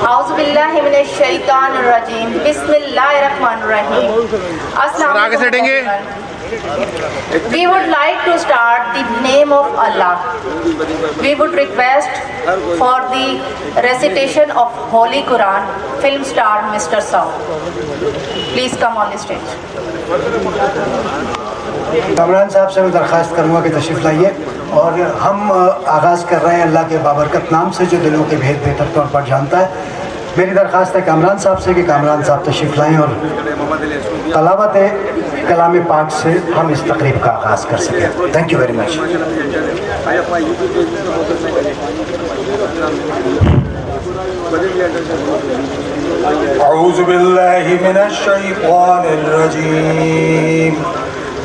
औज़ुबिल्लाहि मिनश्शैतानिर्रजीम बिस्मिल्लाहिर्रहमानिर्रहीम। अस्सलाम आगे सेटेंगे। We would like to start the name of Allah. We would request for the recitation of Holy Quran, film star Mr. Saud. Please come on the stage. Kamran साहब से मैं दरख्वास्त करूँगा कि तशरीफ़ लाइए और हम आगाज़ कर रहे हैं अल्लाह के बाबरकत नाम से जो दिलों के भेद बेहतर तौर पर जानता है। मेरी दरख्वास्त है कामरान साहब से कि कामरान साहब तशरीफ़ लाएँ और तलावत कलाम पाक से हम इस तकरीब का आगाज़ कर सकें। Thank you very much. अऊज़ु बिल्लाहि मिनश शैतानिर रजीम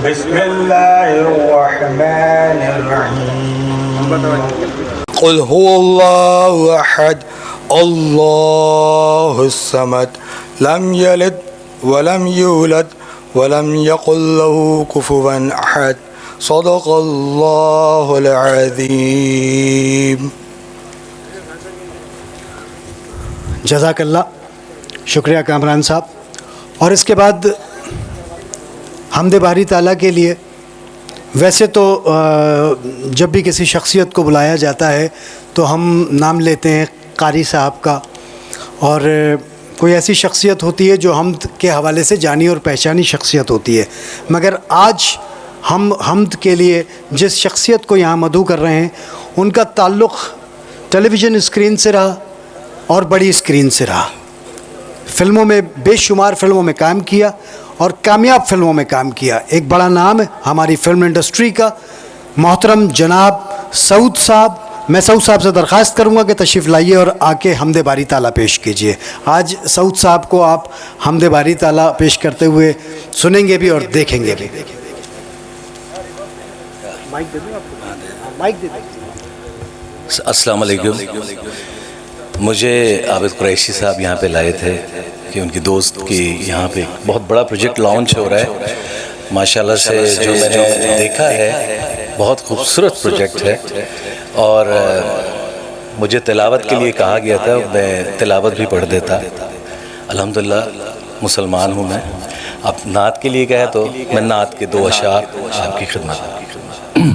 बिस्मिल्लाहिर्रहमानिर्रहीम क़ुल हुवल्लाहु अहद अल्लाहुस समद लम यलिद वलम यूलद वलम यकुल लहू कुफुवन अहद सदक़ल्लाहुल अज़ीम। जज़ाकल्लाह, शुक्रिया कामरान साहब। और इसके बाद हम्दे बारी ताला के लिए वैसे तो जब भी किसी शख्सियत को बुलाया जाता है तो हम नाम लेते हैं कारी साहब का, और कोई ऐसी शख्सियत होती है जो हमद के हवाले से जानी और पहचानी शख्सियत होती है। मगर आज हम हमद के लिए जिस शख्सियत को यहाँ मदऊ कर रहे हैं उनका ताल्लुक़ टेलीविज़न स्क्रीन से रहा और बड़ी स्क्रीन से रहा। फ़िल्मों में, बेशुमार फ़िल्मों में काम किया और कामयाब फ़िल्मों में काम किया। एक बड़ा नाम है हमारी फ़िल्म इंडस्ट्री का, मोहतरम जनाब सऊद साहब। मैं सऊद साहब से दरख्वास्त करूँगा कि तशरीफ़ लाइए और आके हमदे बारी ताला पेश कीजिए। आज सऊद साहब को आप हमदे बारी ताला पेश करते हुए सुनेंगे भी और देखेंगे भी। अस्सलाम वालेकुम। मुझे आबिद कुरैशी साहब यहाँ पे लाए थे कि उनकी दोस्त की यहाँ पे बहुत बड़ा प्रोजेक्ट लॉन्च हो रहा है। माशाल्लाह से जो मैंने देखा है बहुत खूबसूरत प्रोजेक्ट है और मुझे तिलावत के लिए कहा गया था, मैं तिलावत भी पढ़ देता। अल्हम्दुलिल्लाह मुसलमान हूँ मैं। अब नात के लिए कहे तो मैं नात के 2 अशार आपकी खिदमत में।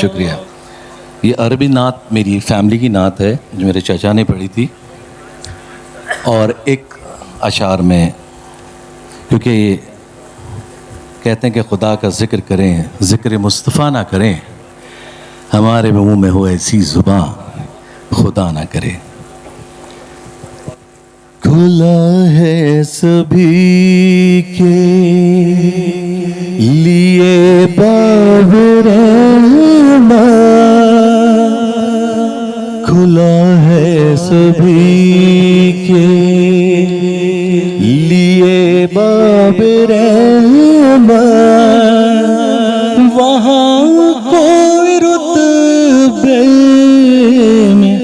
शुक्रिया। ये अरबी नात मेरी फैमिली की नात है जो मेरे चाचा ने पढ़ी थी, और एक अशार में, क्योंकि कहते हैं कि खुदा का ज़िक्र करें ज़िक्र मुस्तफ़ा ना करें, हमारे मुँह में हो ऐसी ज़ुबां खुदा ना करे। खुला है सभी के लिए बाब रहमत, खुला है सभी के बाब रहमत वहाँ कोई रुतबे में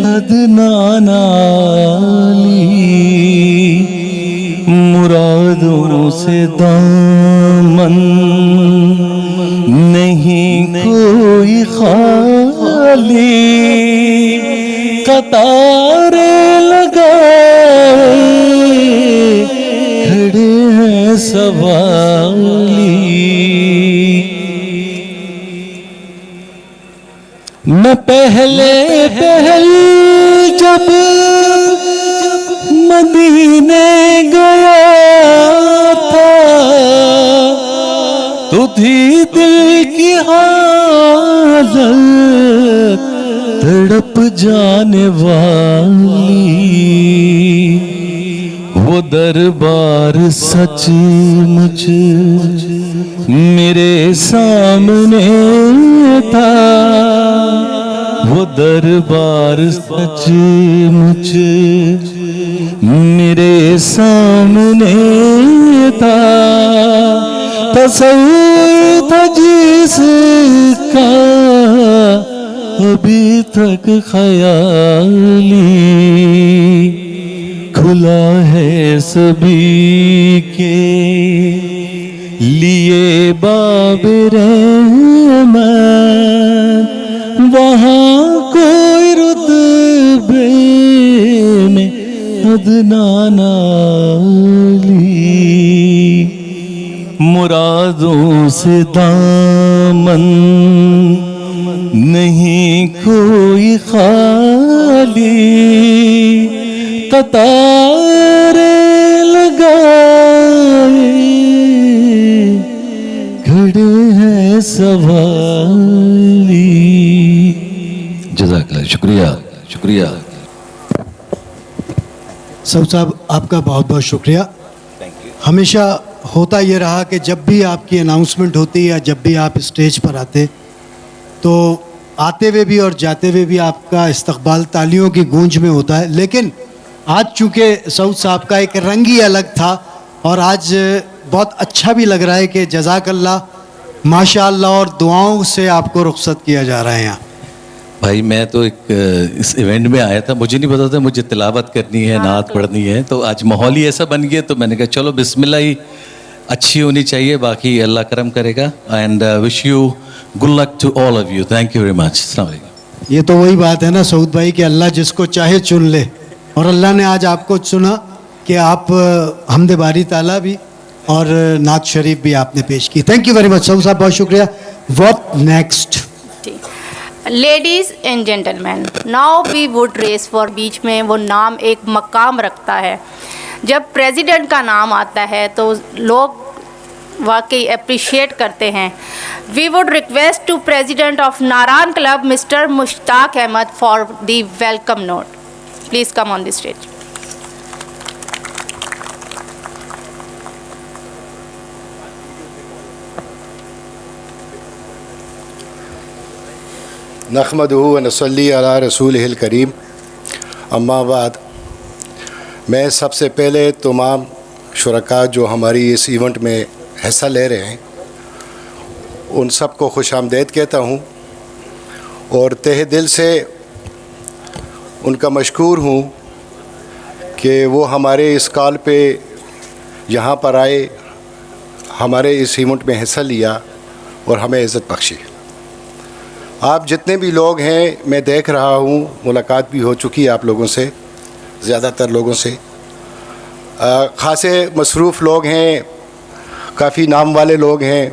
अदना नाली मुरादों से दामन नहीं कोई खाली कतारे लगाए खड़े हैं सवाली मैं पहले जब मदीने गया था तो थी दिल की हालत तड़प जाने वाली वो दरबार सचमुच मेरे सामने था वो दरबार सचमुच मेरे सामने था तस्वीर था जिसका अभी तक ख्याली खुला है सभी के लिए बाब रहमत वहाँ कोई रुतबे में अदना नाली मुरादों से दामन नहीं कोई खाली कतारे लगाए खड़े हैं सवाली। जज़ाकल्लाह, शुक्रिया शुक्रिया। सऊद साहब आपका बहुत बहुत शुक्रिया। हमेशा होता ये रहा कि जब भी आपकी अनाउंसमेंट होती या जब भी आप स्टेज पर आते तो आते हुए भी और जाते हुए भी आपका इस्तकबाल तालियों की गूंज में होता है, लेकिन आज चूँकि सऊद साहब का एक रंग ही अलग था और आज बहुत अच्छा भी लग रहा है कि जज़ाकल्लाह माशाअल्लाह और दुआओं से आपको रुखसत किया जा रहा है यहाँ। भाई मैं तो एक इस इवेंट में आया था, मुझे नहीं पता था मुझे तिलावत करनी है, नात पढ़नी है, तो आज माहौल ही ऐसा बन गया तो मैंने कहा चलो बिस्मिल्लाह ही अच्छी होनी चाहिए, बाकी अल्लाह करम करेगा। And wish you good luck to all of you. Thank you very much. अस्सलाम वालेकुम। ये तो वही बात है ना सऊद भाई कि अल्लाह जिसको चाहे चुन ले और अल्लाह ने आज आपको चुना कि आप हमद बारी ताला भी और नात शरीफ भी आपने पेश की। Thank you very much Saud साहब, बहुत शुक्रिया। What next? Ladies and gentleman, now we would race for बीच में वो नाम एक मकाम रखता है। जब प्रेसिडेंट का नाम आता है तो लोग वाकई अप्रिशिएट करते हैं। We would request to president of Naran club mister Mushtaq Ahmed for the welcome note. Please come on the stage. नहमदुहु व नसल्ली अला रसूलिहिल करीम, अम्मा बाद। मैं सबसे पहले तमाम शुरका जो हमारी इस इवेंट में हिस्सा ले रहे हैं उन सबको खुशामदीद कहता हूँ और तहे दिल से उनका मशकूर हूँ कि वो हमारे इस कॉल पे यहाँ पर आए, हमारे इस इवेंट में हिस्सा लिया और हमें इज़्ज़त बख्शी। आप जितने भी लोग हैं, मैं देख रहा हूँ, मुलाकात भी हो चुकी है आप लोगों से, ज़्यादातर लोगों से। ख़ासे मसरूफ़ लोग हैं, काफ़ी नाम वाले लोग हैं,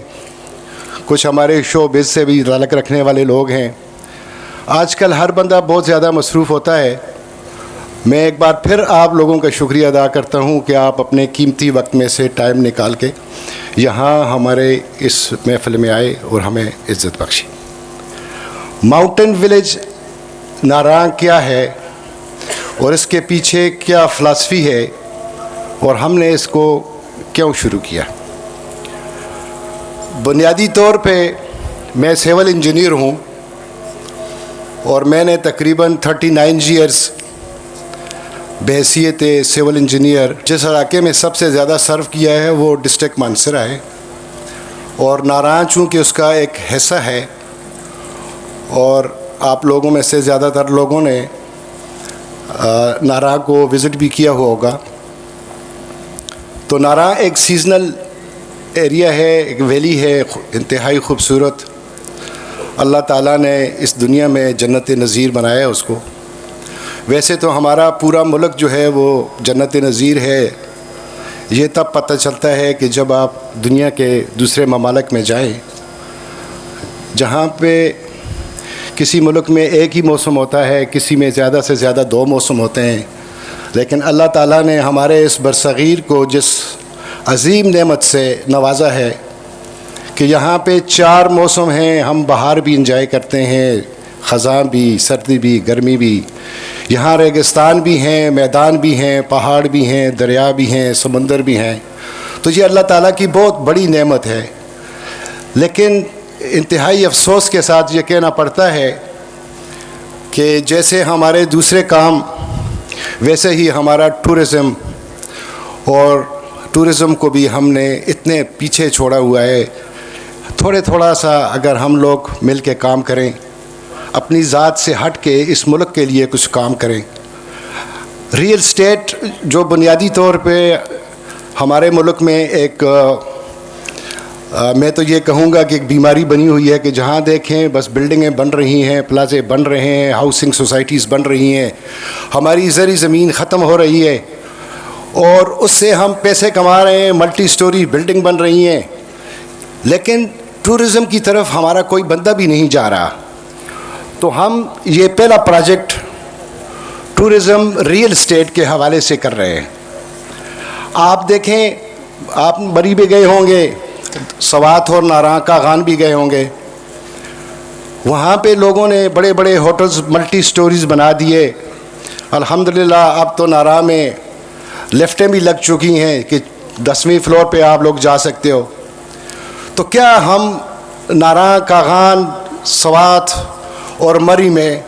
कुछ हमारे शोबिज़ से भी ताल्लुक़ रखने वाले लोग हैं। आजकल हर बंदा बहुत ज़्यादा मसरूफ़ होता है। मैं एक बार फिर आप लोगों का शुक्रिया अदा करता हूँ कि आप अपने कीमती वक्त में से टाइम निकाल के यहाँ हमारे इस महफ़िल में आए और हमें इज़्ज़त बख्शी। माउंटेन विलेज नारांग क्या है और इसके पीछे क्या फ़िलासफ़ी है और हमने इसको क्यों शुरू किया। बुनियादी तौर पे मैं सिविल इंजीनियर हूँ और मैंने तकरीबन 39 ईयर्स बहैसियत सिविल इंजीनियर जिस इलाके में सबसे ज़्यादा सर्व किया है वो डिस्ट्रिक्ट मानसरा है, और नारायण चूँकि उसका एक हिस्सा है, और आप लोगों में से ज़्यादातर लोगों ने नारा को विज़िट भी किया हुआ होगा। तो नारा एक सीजनल एरिया है, एक वैली है, इंतहाई खूबसूरत। अल्लाह ताला ने इस दुनिया में जन्नत नज़ीर बनाया है उसको। वैसे तो हमारा पूरा मुल्क जो है वो जन्नत नज़ीर है, ये तब पता चलता है कि जब आप दुनिया के दूसरे ममालिक में जाएं, जहाँ पे किसी मुल्क में एक ही मौसम होता है, किसी में ज़्यादा से ज़्यादा 2 मौसम होते हैं, लेकिन अल्लाह ताला ने हमारे इस बरसग़ीर को जिस अज़ीम नेमत से नवाजा है कि यहाँ पे 4 मौसम हैं। हम बाहर भी इंजॉय करते हैं, ख़ज़ां भी, सर्दी भी, गर्मी भी। यहाँ रेगिस्तान भी हैं, मैदान भी हैं, पहाड़ भी हैं, दरिया भी हैं, समंदर भी हैं। तो ये अल्लाह ताला की बहुत बड़ी नेमत है। लेकिन इंतहाई अफसोस के साथ ये कहना पड़ता है कि जैसे हमारे दूसरे काम, वैसे ही हमारा टूरिज़म, और टूरिज़म को भी हमने इतने पीछे छोड़ा हुआ है। थोड़ा सा अगर हम लोग मिल के काम करें, अपनी ज़ात से हट के इस मुल्क के लिए कुछ काम करें। रियल स्टेट जो बुनियादी तौर पे हमारे मुल्क में एक मैं तो ये कहूँगा कि एक बीमारी बनी हुई है कि जहाँ देखें बस बिल्डिंगें बन रही हैं, प्लाजे बन रहे हैं, हाउसिंग सोसाइटीज़ बन रही हैं, हमारी ज़री ज़मीन ख़त्म हो रही है और उससे हम पैसे कमा रहे हैं, मल्टी स्टोरी बिल्डिंग बन रही हैं, लेकिन टूरिज़म की तरफ हमारा कोई बंदा भी नहीं जा रहा। तो हम ये पहला प्रोजेक्ट टूरिज़म रियल एस्टेट के हवाले से कर रहे हैं। आप देखें, आप मरी भी गए होंगे, सवात और नारा कागान भी गए होंगे, वहाँ पे लोगों ने बड़े बड़े होटल्स मल्टी स्टोरीज़ बना दिए। अल्हम्दुलिल्लाह अब तो नारा में लिफ्टें भी लग चुकी हैं कि 10वीं फ्लोर पे आप लोग जा सकते हो। तो क्या हम नारा, कागान, सवात और मरी में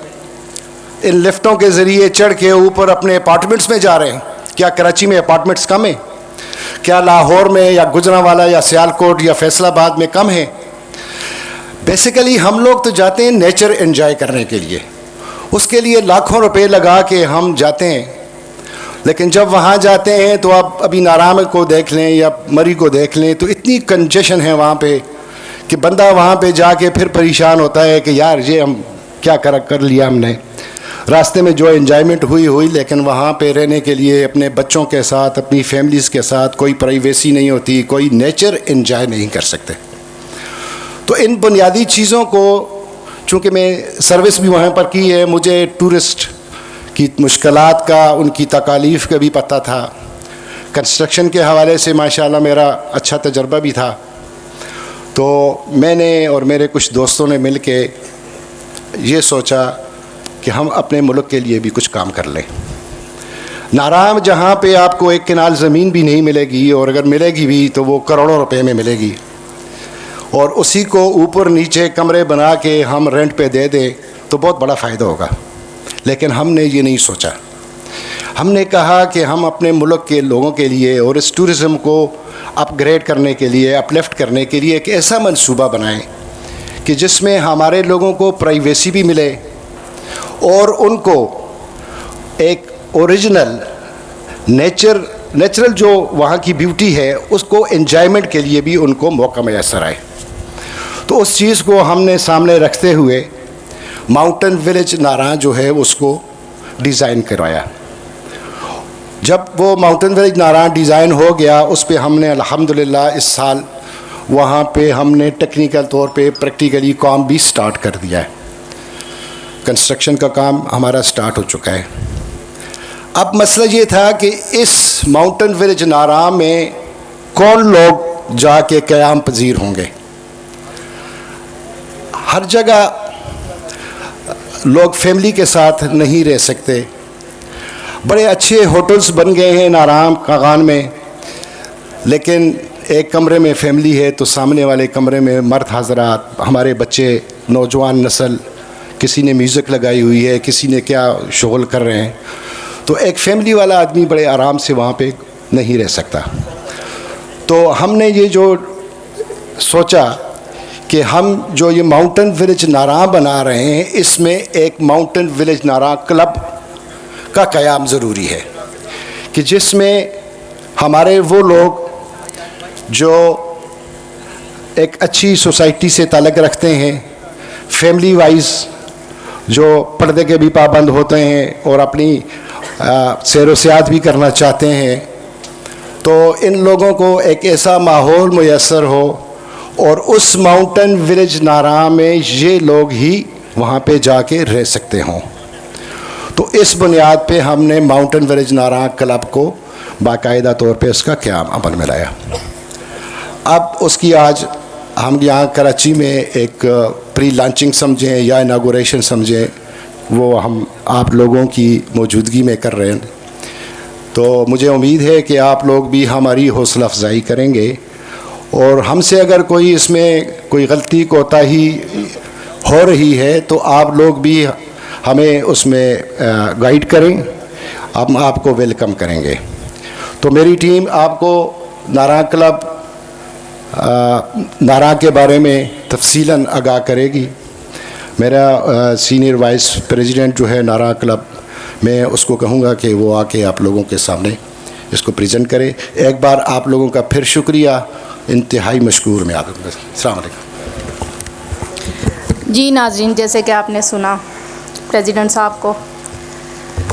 इन लिफ्टों के ज़रिए चढ़ के ऊपर अपने अपार्टमेंट्स में जा रहे हैं? क्या कराची में अपार्टमेंट्स कम हैं? क्या लाहौर में या गुजरांवाला या सियालकोट या फैसलाबाद में कम है? बेसिकली हम लोग तो जाते हैं नेचर एंजॉय करने के लिए, उसके लिए लाखों रुपए लगा के हम जाते हैं। लेकिन जब वहाँ जाते हैं तो आप अभी नारायण को देख लें या मरी को देख लें तो इतनी कंजेशन है वहाँ पे कि बंदा वहाँ पे जाके फिर परेशान होता है कि यार ये हम क्या कर लिया हमने। रास्ते में जो एंजॉयमेंट हुई, लेकिन वहाँ पे रहने के लिए अपने बच्चों के साथ, अपनी फैमिलीज़ के साथ कोई प्राइवेसी नहीं होती, कोई नेचर एंजॉय नहीं कर सकते। तो इन बुनियादी चीज़ों को, चूँकि मैं सर्विस भी वहाँ पर की है, मुझे टूरिस्ट की मुश्किलात का, उनकी तकालीफ का भी पता था। कंस्ट्रक्शन के हवाले से माशाल्लाह मेरा अच्छा तजर्बा भी था। तो मैंने और मेरे कुछ दोस्तों ने मिल के ये सोचा कि हम अपने मुल्क के लिए भी कुछ काम कर लें। नाराम जहाँ पे आपको एक किनाल ज़मीन भी नहीं मिलेगी, और अगर मिलेगी भी तो वो करोड़ों रुपए में मिलेगी, और उसी को ऊपर नीचे कमरे बना के हम रेंट पे दे दें तो बहुत बड़ा फ़ायदा होगा। लेकिन हमने ये नहीं सोचा। हमने कहा कि हम अपने मुल्क के लोगों के लिए और इस टूरिज़म को अपग्रेड करने के लिए, अपलिफ्ट करने के लिए एक ऐसा मंसूबा बनाएं कि जिसमें हमारे लोगों को प्राइवेसी भी मिले और उनको एक ओरिजिनल नेचुरल जो वहाँ की ब्यूटी है उसको एंजॉयमेंट के लिए भी उनको मौका मैसर आए। तो उस चीज़ को हमने सामने रखते हुए माउंटेन विलेज नारा जो है उसको डिज़ाइन करवाया। जब वो माउंटेन विलेज नारा डिज़ाइन हो गया, उस पे हमने अल्हम्दुलिल्लाह इस साल वहाँ पे हमने टेक्निकल तौर पे प्रैक्टिकली काम भी स्टार्ट कर दिया है। कंस्ट्रक्शन का काम हमारा स्टार्ट हो चुका है। अब मसला ये था कि इस माउंटेन विलेज नारा में कौन लोग जाके क़याम पजीर होंगे। हर जगह लोग फैमिली के साथ नहीं रह सकते। बड़े अच्छे होटल्स बन गए हैं नाराम कागान में, लेकिन एक कमरे में फैमिली है तो सामने वाले कमरे में मर्द हजरात, हमारे बच्चे, नौजवान नस्ल, किसी ने म्यूज़िक लगाई हुई है, किसी ने क्या शोल कर रहे हैं। तो एक फैमिली वाला आदमी बड़े आराम से वहाँ पे नहीं रह सकता। तो हमने ये जो सोचा कि हम जो ये माउंटेन विलेज नारां बना रहे हैं, इसमें एक माउंटेन विलेज नारां क्लब का क़याम ज़रूरी है कि जिसमें हमारे वो लोग जो एक अच्छी सोसाइटी से ताल्लुक़ रखते हैं, फैमिली वाइज जो पर्दे के भी पाबंद होते हैं और अपनी सैर व सियाहत भी करना चाहते हैं, तो इन लोगों को एक ऐसा माहौल मुयस्सर हो और उस माउंटेन विलेज नारां में ये लोग ही वहाँ पे जाके रह सकते हों। तो इस बुनियाद पे हमने माउंटेन विलेज नारां क्लब को बाकायदा तौर पे उसका क़याम अमल में लाया। अब उसकी आज हम यहाँ कराची में एक प्री लॉन्चिंग समझें या इनागोरेशन समझें, वो हम आप लोगों की मौजूदगी में कर रहे हैं। तो मुझे उम्मीद है कि आप लोग भी हमारी हौसला अफजाई करेंगे और हमसे अगर कोई इसमें कोई गलती कोताही हो रही है तो आप लोग भी हमें उसमें गाइड करें, हम आपको वेलकम करेंगे। तो मेरी टीम आपको नारां क्लब नारां के बारे में तफसीलन आगाह करेगी। मेरा सीनियर वाइस प्रेसिडेंट जो है नारां क्लब, मैं उसको कहूँगा कि वो आके आप लोगों के सामने इसको प्रेजेंट करे। एक बार आप लोगों का फिर शुक्रिया, इंतहाई मशकूर मैं आप लोगों का। अस्सलाम वालेकुम। जी नाज़रीन, जैसे कि आपने सुना प्रेसिडेंट साहब को,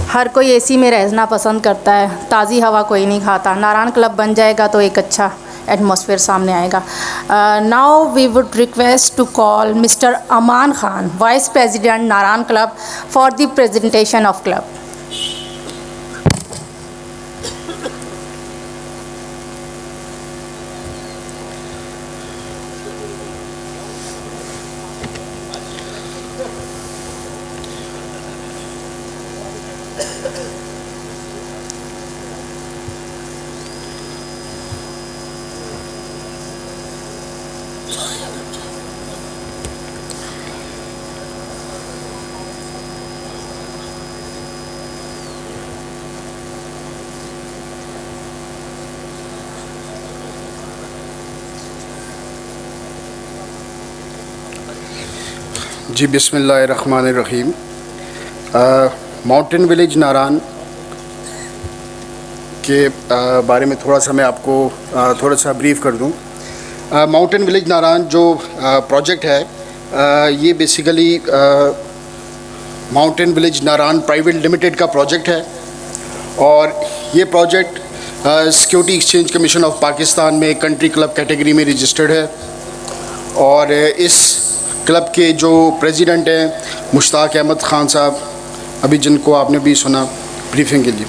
हर कोई एसी में रहना पसंद करता है, ताज़ी हवा कोई नहीं खाता। नारां क्लब बन जाएगा तो एक अच्छा एटमॉस्फेयर सामने आएगा। Now we would request to call mister Aman Khan, vice president Naran club, for the presentation of club. जी बिस्मिल्लाहिर्रहमानिर्रहीम। माउंटेन विलेज नारां के बारे में थोड़ा सा मैं आपको थोड़ा सा ब्रीफ कर दूं। माउंटेन विलेज नारां जो प्रोजेक्ट है, ये basically mountain village Naran private limited का प्रोजेक्ट है और ये project security exchange commission of Pakistan में कंट्री क्लब कैटेगरी में रजिस्टर्ड है और इस क्लब के जो प्रेसिडेंट हैं मुश्ताक अहमद ख़ान साहब, अभी जिनको आपने भी सुना ब्रीफिंग के लिए।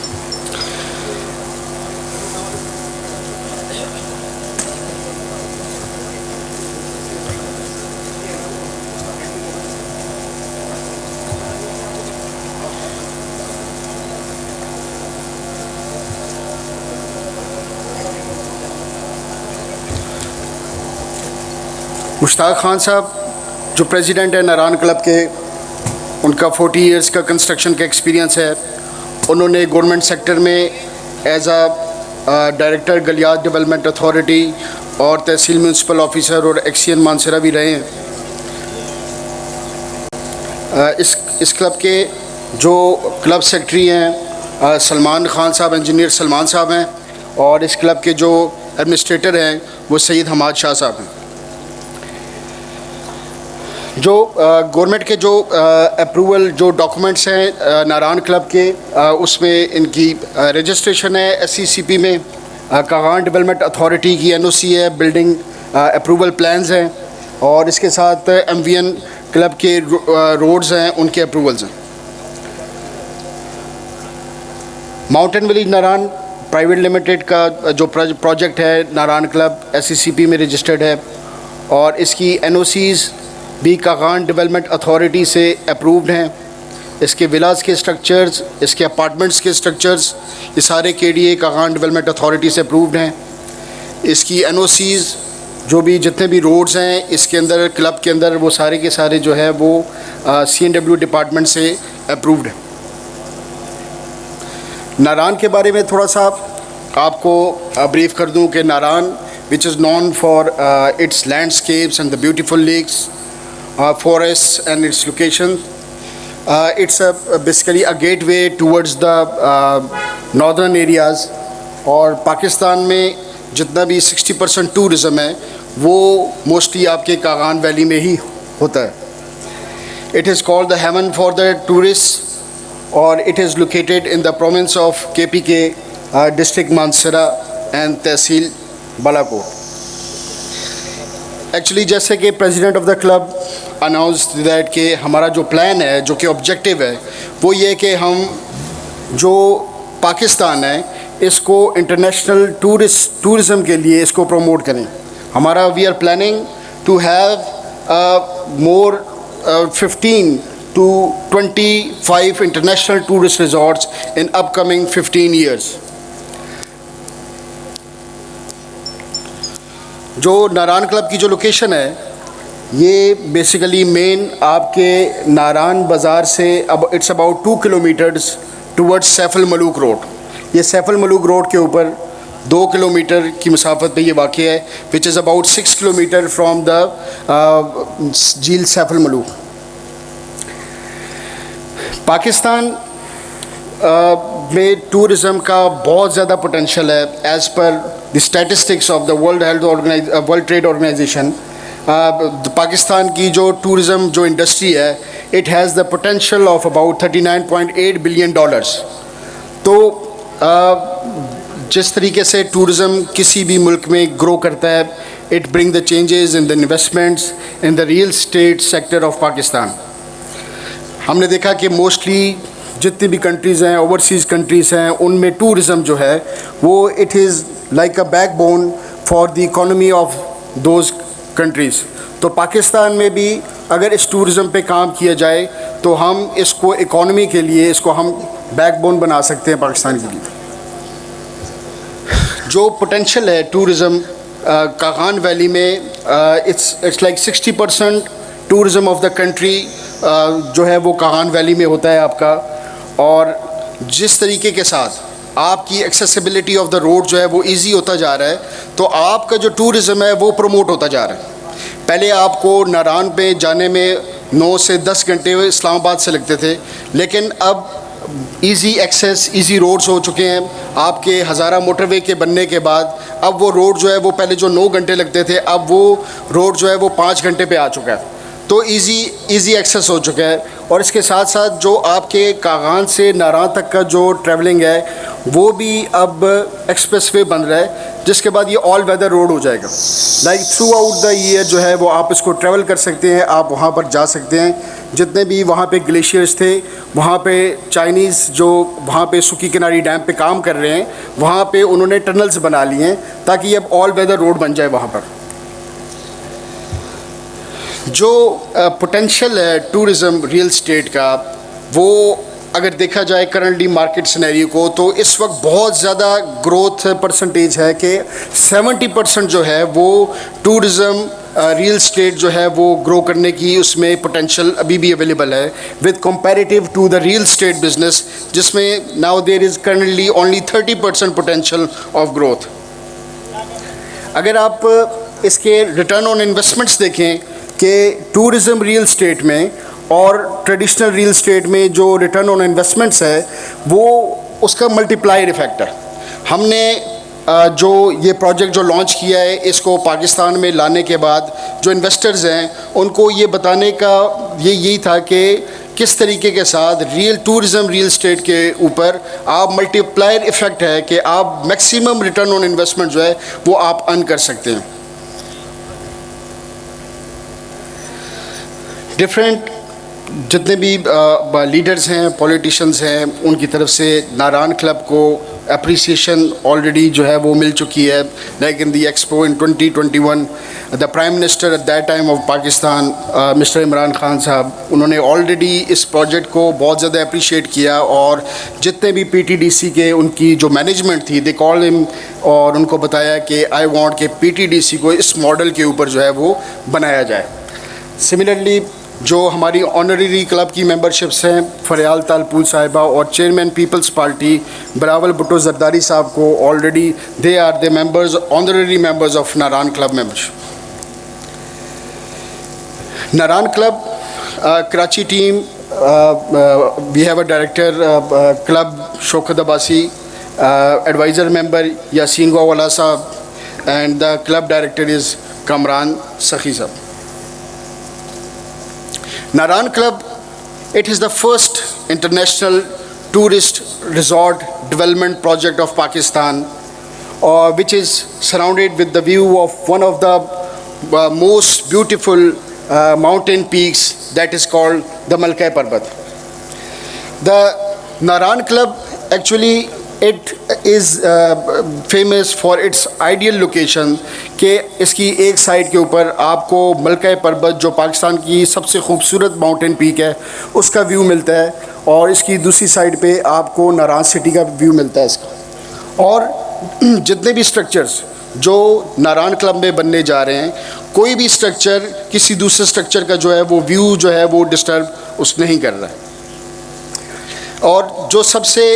मुश्ताक ख़ान साहब जो प्रेसिडेंट है नारां क्लब के, उनका 40 इयर्स का कंस्ट्रक्शन का एक्सपीरियंस है। उन्होंने गवर्नमेंट सेक्टर में as director Galiyat development authority और तहसील म्यूनसिपल ऑफिसर और एक्सियन मानसरा भी रहे हैं। इस क्लब के जो क्लब सेक्रेटरी हैं सलमान खान साहब, इंजीनियर सलमान साहब हैं, और इस क्लब के जो एडमिनिस्ट्रेटर हैं वो सईद हमाद शाह साहब हैं। जो गवर्नमेंट के जो अप्रूवल जो डॉक्यूमेंट्स हैं नारां क्लब के, उसमें इनकी रजिस्ट्रेशन है SCCP में, कागान डेवलपमेंट अथॉरिटी की NOC है, बिल्डिंग अप्रूवल प्लान्स हैं और इसके साथ MVN क्लब के रोड्स हैं, उनके अप्रूवल्स हैं। Mountain village Naran private limited का जो प्रोजेक्ट है नारां क्लब SCCP में रजिस्टर्ड है और इसकी NOCs भी कागान डेवलपमेंट अथॉरिटी से अप्रूव्ड हैं। इसके विलास के स्ट्रक्चर्स, इसके अपार्टमेंट्स के स्ट्रक्चर्स, ये सारे KDA कागान डेवलपमेंट अथॉरिटी से अप्रूव्ड हैं। इसकी NOCs जो भी जितने भी रोड्स हैं इसके अंदर क्लब के अंदर, वो सारे के सारे जो है वो CNW डिपार्टमेंट से अप्रूव्ड हैं। नारान के बारे में थोड़ा सा आपको ब्रीफ कर दूं कि Naran which is known for its landscapes and the beautiful lakes, forests and its location. It's basically a gateway towards the northern areas. और पाकिस्तान में जितना भी 60% टूरिज़म है वो मोस्टली आपके कागान वैली में ही होता है. It is called the heaven for the tourists और it is located in the province of KPK, district Manasara and tehsil Balakot. Actually जैसे कि president of the club announce that कि हमारा जो प्लान है, जो कि ऑब्जेक्टिव है, वो ये कि हम जो पाकिस्तान है इसको इंटरनेशनल टूरिज़म के लिए इसको प्रमोट करें. हमारा we are planning to have more 15 to 25 international tourist resorts in upcoming 15 years. जो नारान क्लब की जो लोकेशन है ये बेसिकली मेन आपके नारान बाज़ार से अब it's about 2 kilometres towards Saif al Malook road. ये सैफ अल मलूक रोड के ऊपर 2 किलोमीटर की मसाफत पे ये वाक़ है, which is about 6 kilometre from the झील सैफ अल मलूक. पाकिस्तान में टूरिज़म का बहुत ज़्यादा पोटेंशल है. As per the statistics of the World Trade Organisation, Pakistan की जो टूरिज़म जो इंडस्ट्री है it has the potential of about $39.8 billion. तो जिस तरीके से टूरिज़म किसी भी मुल्क में ग्रो करता है, it bring the changes in the investments in the real state sector of Pakistan. हमने देखा कि मोस्टली जितनी भी कंट्रीज़ हैं, ओवरसीज़ कंट्रीज़ हैं, उनमें टूरिज़म जो है वो it is like a backbone for the economy of those countries. तो पाकिस्तान में भी अगर इस टूरिज़म पे काम किया जाए तो हम इसको इकोनॉमी के लिए इसको हम बैकबोन बना सकते हैं पाकिस्तान के लिए. जो पोटेंशल है टूरिज़म कागान वैली में, it's like 60% tourism of the country जो है वो कागान वैली में होता है आपका. और जिस तरीके के साथ आपकी एक्सेसिबिलिटी ऑफ द रोड जो है वो इजी होता जा रहा है, तो आपका जो टूरिज़म है वो प्रमोट होता जा रहा है. पहले आपको नारान पे जाने में 9 से 10 घंटे इस्लामाबाद से लगते थे, लेकिन अब इजी एक्सेस, इजी रोड्स हो चुके हैं. आपके हज़ारा मोटरवे के बनने के बाद अब वो रोड जो है वो पहले जो 9 घंटे लगते थे, अब वो रोड जो है वो 5 घंटे पे आ चुका है. तो इजी एक्सेस हो चुका है. और इसके साथ साथ जो आपके कागान से नारान तक का जो ट्रैवलिंग है वो भी अब एक्सप्रेसवे बन रहा है, जिसके बाद ये ऑल वेदर रोड हो जाएगा. Like through out the year जो है वो आप इसको ट्रैवल कर सकते हैं, आप वहाँ पर जा सकते हैं. जितने भी वहाँ पे ग्लेशियर्स थे, वहाँ पे चाइनीज़ जो वहाँ पे सुकी किनारी डैम पे काम कर रहे हैं, वहाँ पे उन्होंने टनल्स बना लिए हैं ताकि अब ऑल वेदर रोड बन जाए वहाँ पर. जो पोटेंशल है टूरिज़म रियल स्टेट का, वो अगर देखा जाए करंटली मार्केट सिनेरियो को, तो इस वक्त बहुत ज़्यादा ग्रोथ परसेंटेज है कि 70% जो है वो टूरिज़म रियल स्टेट जो है वो ग्रो करने की उसमें पोटेंशल अभी भी अवेलेबल है with comparative to the real estate business, जिसमें now there is currently only 30% potential of growth. अगर आप इसके रिटर्न ऑन इन्वेस्टमेंट्स देखें कि टूरिज़म रियल स्टेट में और ट्रेडिशनल रियल स्टेट में जो रिटर्न ऑन इन्वेस्टमेंट्स है वो उसका मल्टीप्लायर इफ़ेक्ट है. हमने जो ये प्रोजेक्ट जो लॉन्च किया है इसको पाकिस्तान में लाने के बाद जो इन्वेस्टर्स हैं उनको ये बताने का यही था कि किस तरीके के साथ टूरिज़म रियल स्टेट के ऊपर आप मल्टीप्लायर इफ़ेक्ट है कि आप मैक्सिमम रिटर्न ऑन इन्वेस्टमेंट जो है वो आप अर्न कर सकते हैं. डिफरेंट जितने भी लीडर्स हैं, पॉलिटिशियंस हैं, उनकी तरफ से नारान क्लब को अप्रिसिएशन ऑलरेडी जो है वो मिल चुकी है. Like in the expo in 2021 the prime minister at that time of Pakistan mister Imran Khan साहब, उन्होंने ऑलरेडी इस प्रोजेक्ट को बहुत ज़्यादा अप्रिशिएट किया. और जितने भी PTDC के उनकी जो मैनेजमेंट थी, दे कॉल हिम और उनको बताया कि आई वांट कि PTDC को इस मॉडल के ऊपर जो है वो बनाया जाए. सिमिलरली जो हमारी ऑनररी क्लब की मेंबरशिप्स हैं फरियाल तालपुल साहिबा और चेयरमैन पीपल्स पार्टी बिलावल भुट्टो जरदारी साहब को already they are the members honorary members of Naran club membership. Naran club Karachi team we have a director club Shaukat Abbasi, adviser member Yasin Gowala साहब and the club director is Kamran Sakhi sahab. Naran Club, it is the first international tourist resort development project of Pakistan, which is surrounded with the view of one of the most beautiful mountain peaks that is called the Malkai Parbat. The Naran Club actually it is famous for its ideal location कि इसकी एक side के ऊपर आपको मलका पर्वत जो पाकिस्तान की सबसे खूबसूरत माउंटेन पीक है उसका व्यू मिलता है, और इसकी दूसरी साइड पे आपको नारान सिटी का व्यू मिलता है इसका. और जितने भी स्ट्रक्चर्स जो नारान क्लब में बनने जा रहे हैं, कोई भी स्ट्रक्चर किसी दूसरे स्ट्रक्चर का जो है वो व्यू जो है वो डिस्टर्ब उस नहीं कर रहा है. और जो सबसे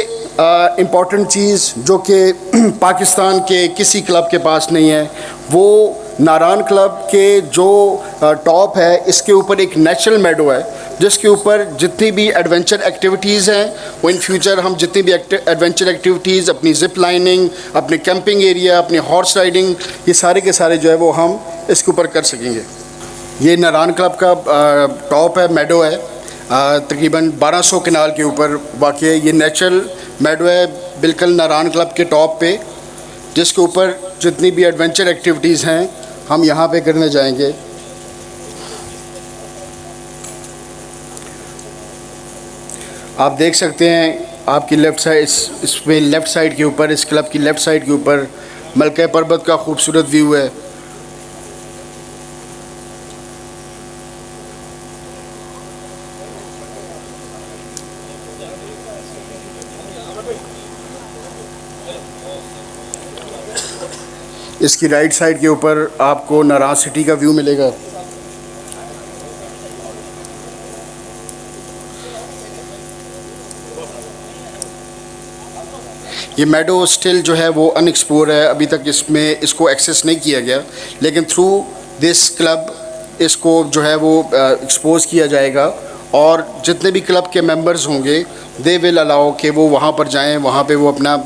इम्पॉर्टेंट चीज़ जो कि पाकिस्तान के किसी क्लब के पास नहीं है, वो नारान क्लब के जो टॉप है इसके ऊपर एक नेचुरल मेडो है, जिसके ऊपर जितनी भी एडवेंचर एक्टिविटीज़ हैं वो इन फ्यूचर हम जितनी भी एडवेंचर एक्टिविटीज़, अपनी ज़िप लाइनिंग, अपने कैंपिंग एरिया, अपनी हॉर्स राइडिंग, ये सारे के सारे जो है वो हम इसके ऊपर कर सकेंगे. ये नारान क्लब का टॉप है, मेडो है, तकरीबन 1200 कनाल के ऊपर वाक़ है. ये नेचुरल मेडो है बिल्कुल नारान क्लब के टॉप पे, जिसके ऊपर जितनी भी एडवेंचर एक्टिविटीज़ हैं हम यहाँ पे करने जाएंगे. आप देख सकते हैं आपकी लेफ़्ट साइड इसमें लेफ़्ट साइड के ऊपर, इस क्लब की लेफ़्ट साइड के ऊपर मलका पर्वत का खूबसूरत व्यू है. इसकी राइट साइड के ऊपर आपको नारान सिटी का व्यू मिलेगा. ये मेडो स्टिल जो है वो अनएक्सप्लोर है, अभी तक इसमें इसको एक्सेस नहीं किया गया, लेकिन थ्रू दिस क्लब इसको जो है वो एक्सपोज किया जाएगा. और जितने भी क्लब के मेंबर्स होंगे दे विल अलाउ कि वो वहाँ पर जाएं, वहाँ पे वो अपना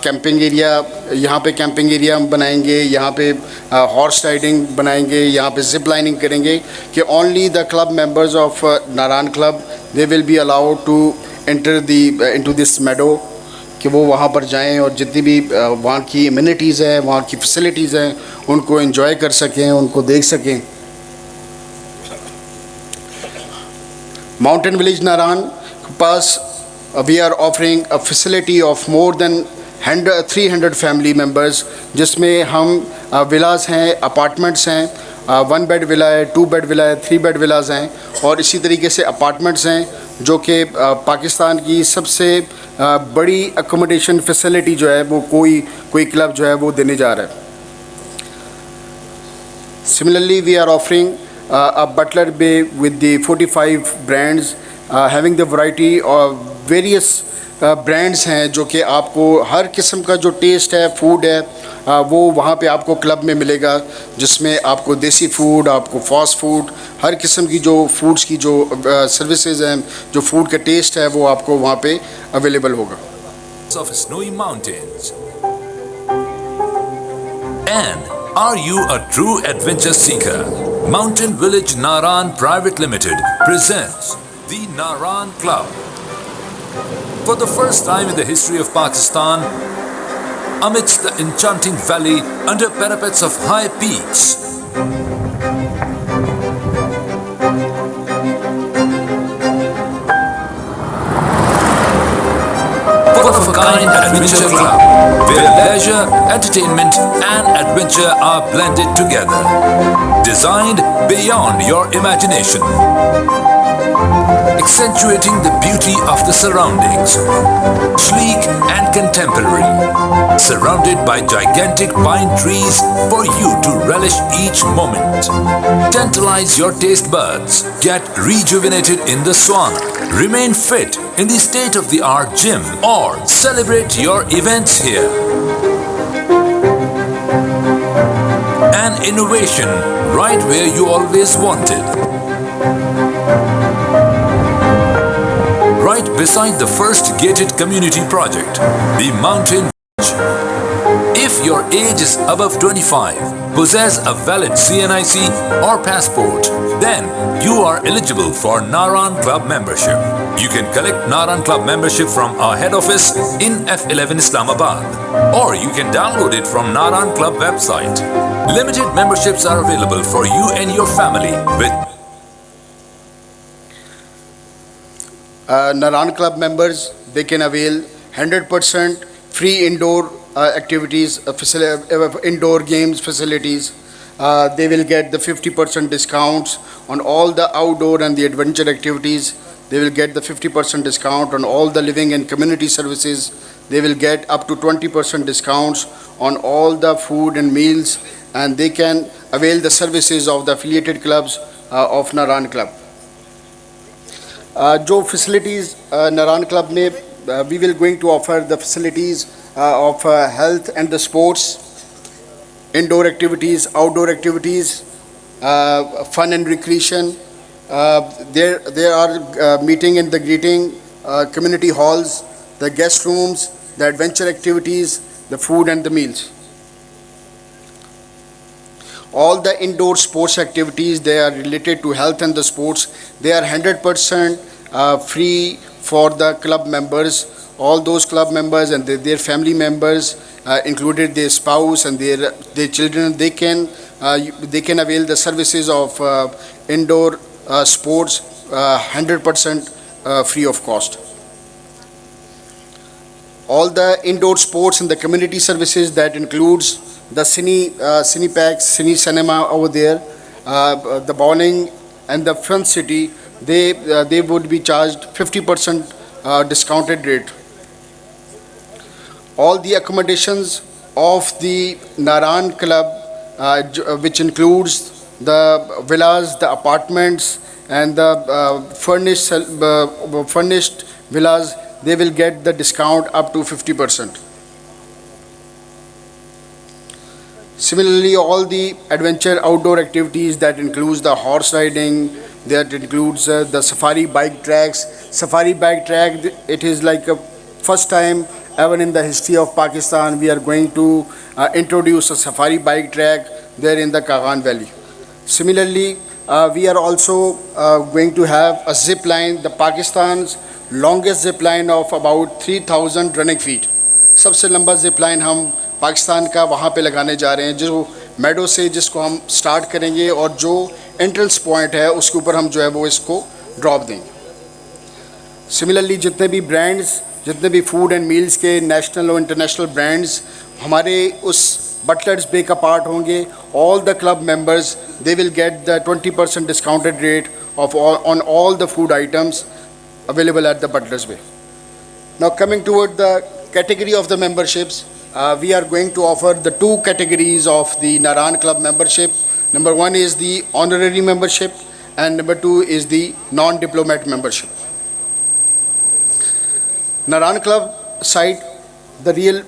कैंपिंग एरिया, यहाँ पे कैंपिंग एरिया बनाएंगे, यहाँ पे हॉर्स राइडिंग बनाएंगे, यहाँ पे जिप लाइनिंग करेंगे, कि only the club members of Naran club they will be allowed to enter the into this meadow, कि वो वहाँ पर जाएं और जितनी भी वहाँ की एमिनिटीज़ हैं, वहाँ की फैसिलिटीज़ हैं, उनको एंजॉय कर सकें, उनको देख सकें. Mountain Village Naran pass we are offering a facility of more than 300 family members, जिसमें हम विलास हैं, अपार्टमेंट्स हैं, 1 बेड विला है, 2 बेड विला है, 3 बेड विलास हैं, और इसी तरीके से अपार्टमेंट्स हैं जो कि पाकिस्तान की सबसे बड़ी अकोमोडेशन फैसिलिटी जो है वो कोई क्लब जो है वो देने जा रहा है. Similarly, we are offering a butler bay with the 45 brands, having the variety of various brands हैं जो कि आपको हर किस्म का जो टेस्ट है, फूड है, वो वहाँ पे आपको क्लब में मिलेगा, जिसमें आपको देसी फूड, आपको फास्ट फूड, हर किस्म की जो फूड्स की जो सर्विसेज हैं, जो फूड का टेस्ट है, वो आपको वहाँ पे अवेलेबल होगा. Of snowy mountains. And are you a true adventure seeker? Mountain Village Naran Private Limited presents the Naran Club. For the first time in the history of Pakistan, amidst the enchanting valley under parapets of high peaks, one-of-a-kind adventure club, where leisure, entertainment and adventure are blended together. Designed beyond your imagination. accentuating the beauty of the surroundings. Sleek and contemporary, surrounded by gigantic pine trees for you to relish each moment. Tantalize your taste buds, get rejuvenated in the sauna, remain fit in the state-of-the-art gym, or celebrate your events here. An innovation right where you always wanted. Right beside the first gated community project, the Mountain Village. If your age is above 25, possess a valid CNIC or passport, then you are eligible for Naran Club membership. You can collect Naran Club membership from our head office in F11 Islamabad, or you can download it from Naran Club website. Limited memberships are available for you and your family with Naran Club members, they can avail 100% free indoor activities, indoor games facilities. They will get the 50% discounts on all the outdoor and the adventure activities. They will get the 50% discount on all the living and community services. They will get up to 20% discounts on all the food and meals, and they can avail the services of the affiliated clubs of Naran Club. जो facilities Naran Club में we will going to offer the facilities of health and the sports, indoor activities, outdoor activities, fun and recreation. There are meeting and the greeting, community halls, the guest rooms, the adventure activities, the food and the meals. All the indoor sports activities, they are related to health and the sports. They are 100% free for the club members. All those club members and their family members, included their spouse and their children, they can avail the services of indoor sports 100% free of cost. All the indoor sports and the community services, that includes the Cineplex, Cine Cinema over there, the bowling and the Fun City, they would be charged 50% discounted rate. All the accommodations of the Naran Club, which includes the villas, the apartments and the furnished villas, they will get the discount up to 50%. Similarly, all the adventure outdoor activities, that includes the horse riding, that includes the safari bike tracks. Safari bike track, it is like a first time ever in the history of Pakistan we are going to introduce a safari bike track there in the Kagan Valley. Similarly, we are also going to have a zip line, the Pakistan's longest zip line of about 3,000 running feet. सबसे लंबा zip line हम पाकिस्तान का वहाँ पे लगाने जा रहे हैं, जो मेडो से जिसको हम स्टार्ट करेंगे और जो एंट्रेंस पॉइंट है उसके ऊपर हम जो है वो इसको ड्रॉप देंगे. सिमिलरली जितने भी ब्रांड्स, जितने भी फूड एंड मील्स के नेशनल और इंटरनेशनल ब्रांड्स हमारे उस बटलर्स बे का पार्ट होंगे, all the club members they will get the 20% discounted rate of on all the food items available at the Butlers Bay. Now coming toward the category of the memberships, we are going to offer the two categories of the Naran Club membership. Number one is the honorary membership and number two is the non-diplomat membership. Naran Club site, the real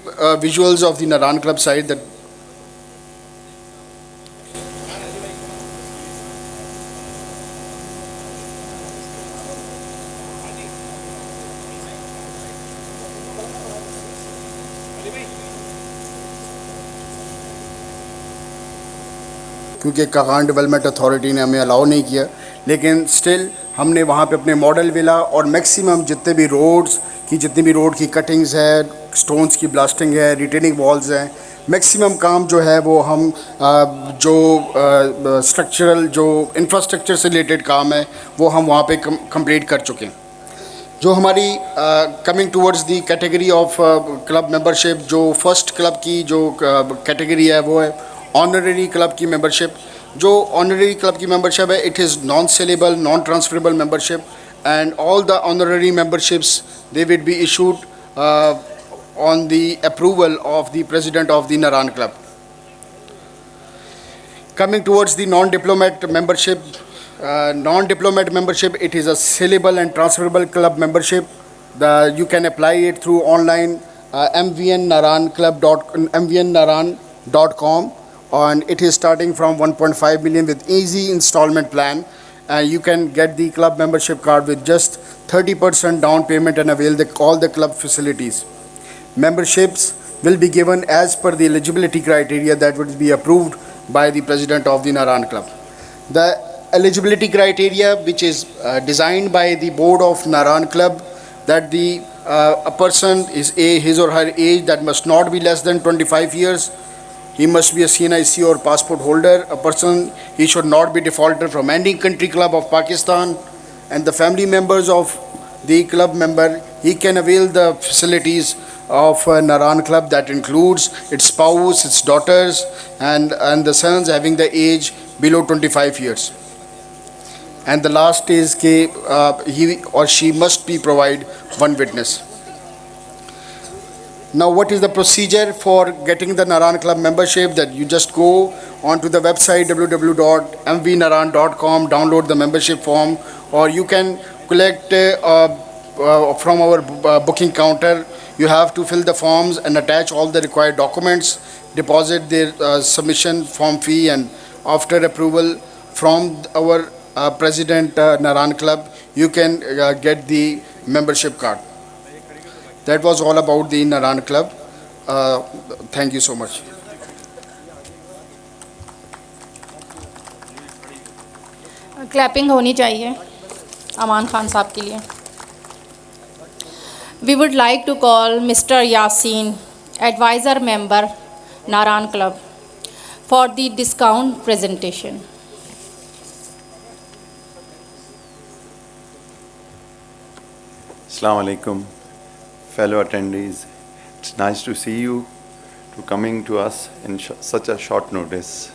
visuals of the Naran Club site, that क्योंकि Kaghan development authority ने हमें allow नहीं किया, लेकिन still हमने वहाँ पे अपने मॉडल विला और मैक्सिमम जितने भी रोड्स की कटिंग्स है, स्टोन्स की ब्लास्टिंग है, रिटेनिंग वॉल्स हैं, मैक्सिमम काम जो है वो हम जो स्ट्रक्चरल जो इंफ्रास्ट्रक्चर से रिलेटेड काम है वो हम वहाँ पे कंप्लीट कर चुके हैं. जो हमारी coming towards the category of club membership, जो फर्स्ट क्लब की जो कैटेगरी है वो है ऑनररी क्लब की मेंबरशिप. जो ऑनररी क्लब की मेंबरशिप है, it is non saleable, non transferable membership and all the honorary memberships, they will be issued on the approval of the president of the Naran Club. Coming towards the non-diplomat membership, it is a saleable and transferable club membership. You can apply it through online mvnnaran.com, and it is starting from 1.5 million with easy installment plan, and you can get the club membership card with just 30% down payment and avail all the club facilities. Memberships will be given as per the eligibility criteria that would be approved by the president of the Naran Club. The eligibility criteria, which is designed by the board of Naran Club, that a person is his or her age that must not be less than 25 years. He must be a CNIC or passport holder. He should not be defaulted from any country club of Pakistan, and the family members of the club member, he can avail the facilities of Naran Club, that includes its spouse, its daughters, and the sons having the age below 25 years. And the last is he or she must be provide one witness. Now, what is the procedure for getting the Naran Club membership? That you just go onto the website www.mvnaran.com, download the membership form, or you can collect from our booking counter. You have to fill the forms and attach all the required documents, deposit their submission form fee, and after approval from our President Naran Club, you can get the membership card. That was all about the Naran Club. Thank you so much. Clapping होनी चाहिए अमान खान साहब के लिए. We would like to call Mr. Yasin, advisor member, Naran Club, for the discount presentation. Assalamu alaikum, fellow attendees. It's nice to see you coming to us in such a short notice.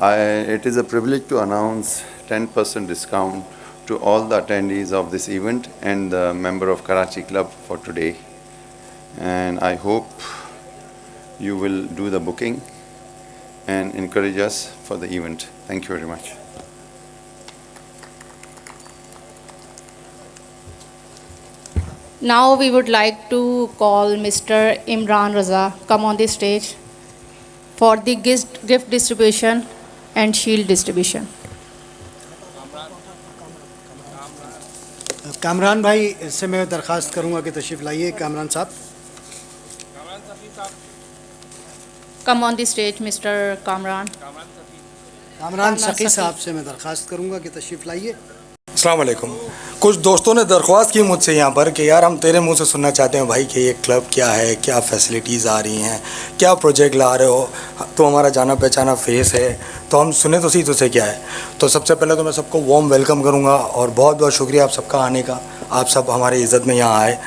It is a privilege to announce 10% discount to all the attendees of this event and the member of Karachi Club for today. And I hope you will do the booking and encourage us for the event. Thank you very much. Now we would like to call Mr. Imran Raza come on the stage for the gift distribution and shield distribution. Kamran भाई इससे मैं दरख्वास्त करूंगा कि तशरीफ़ लाइए. कामरान साहब, Come on the stage, Mr. Kamran. Kamran सखी साहब से मैं दरख्वास्त करूंगा कि तशरीफ़ लाइए. अस्सलाम वालेकुम. कुछ दोस्तों ने दरख्वास्त की मुझसे यहाँ पर कि यार हम तेरे मुंह से सुनना चाहते हैं भाई कि ये क्लब क्या है, क्या फैसिलिटीज़ आ रही हैं, क्या प्रोजेक्ट ला रहे हो, तो हमारा जाना पहचाना फेस है, तो हम सुने तो सही तुझसे क्या है. तो सबसे पहले तो मैं सबको वार्म वेलकम करूँगा और बहुत बहुत शुक्रिया आप सबका आने का. आप सब हमारी इज़्ज़त में यहाँ आए.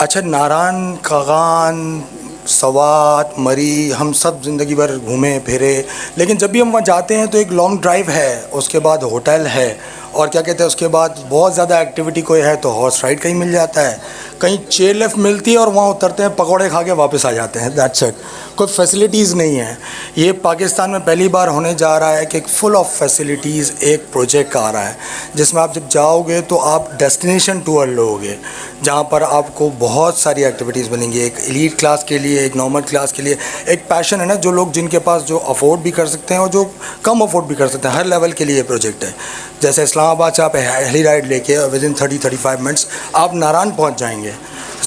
अच्छा, नारान, कागान, सवात, मरी, हम सब ज़िंदगी भर घूमे फिरे, लेकिन जब भी हम वहाँ जाते हैं तो एक लॉन्ग ड्राइव है, उसके बाद होटल है, और क्या कहते हैं उसके बाद बहुत ज़्यादा एक्टिविटी कोई है तो हॉर्स राइड कहीं मिल जाता है, कहीं चेयर लिफ्ट मिलती है और वहाँ उतरते हैं, पकौड़े खा के वापस आ जाते हैं. That's it. कोई फैसिलिटीज़ नहीं है. ये पाकिस्तान में पहली बार होने जा रहा है कि एक फुल ऑफ फैसिलिटीज़ एक प्रोजेक्ट का आ रहा है, जिसमें आप जब जाओगे तो आप डेस्टिनेशन टूर लोगे, जहाँ पर आपको बहुत सारी एक्टिविटीज़ बनेंगी. एक एलीट क्लास के लिए, एक नॉर्मल क्लास के लिए. एक पैशन है ना, जो लोग जिनके पास जो अफोर्ड भी कर सकते हैं और जो कम अफोर्ड भी कर सकते हैं, हर लेवल के लिए प्रोजेक्ट है. जैसे इस्लामाबाद से आप हेली राइड लेके विद इन 30-35 मिनट्स आप नारान पहुंच जाएंगे.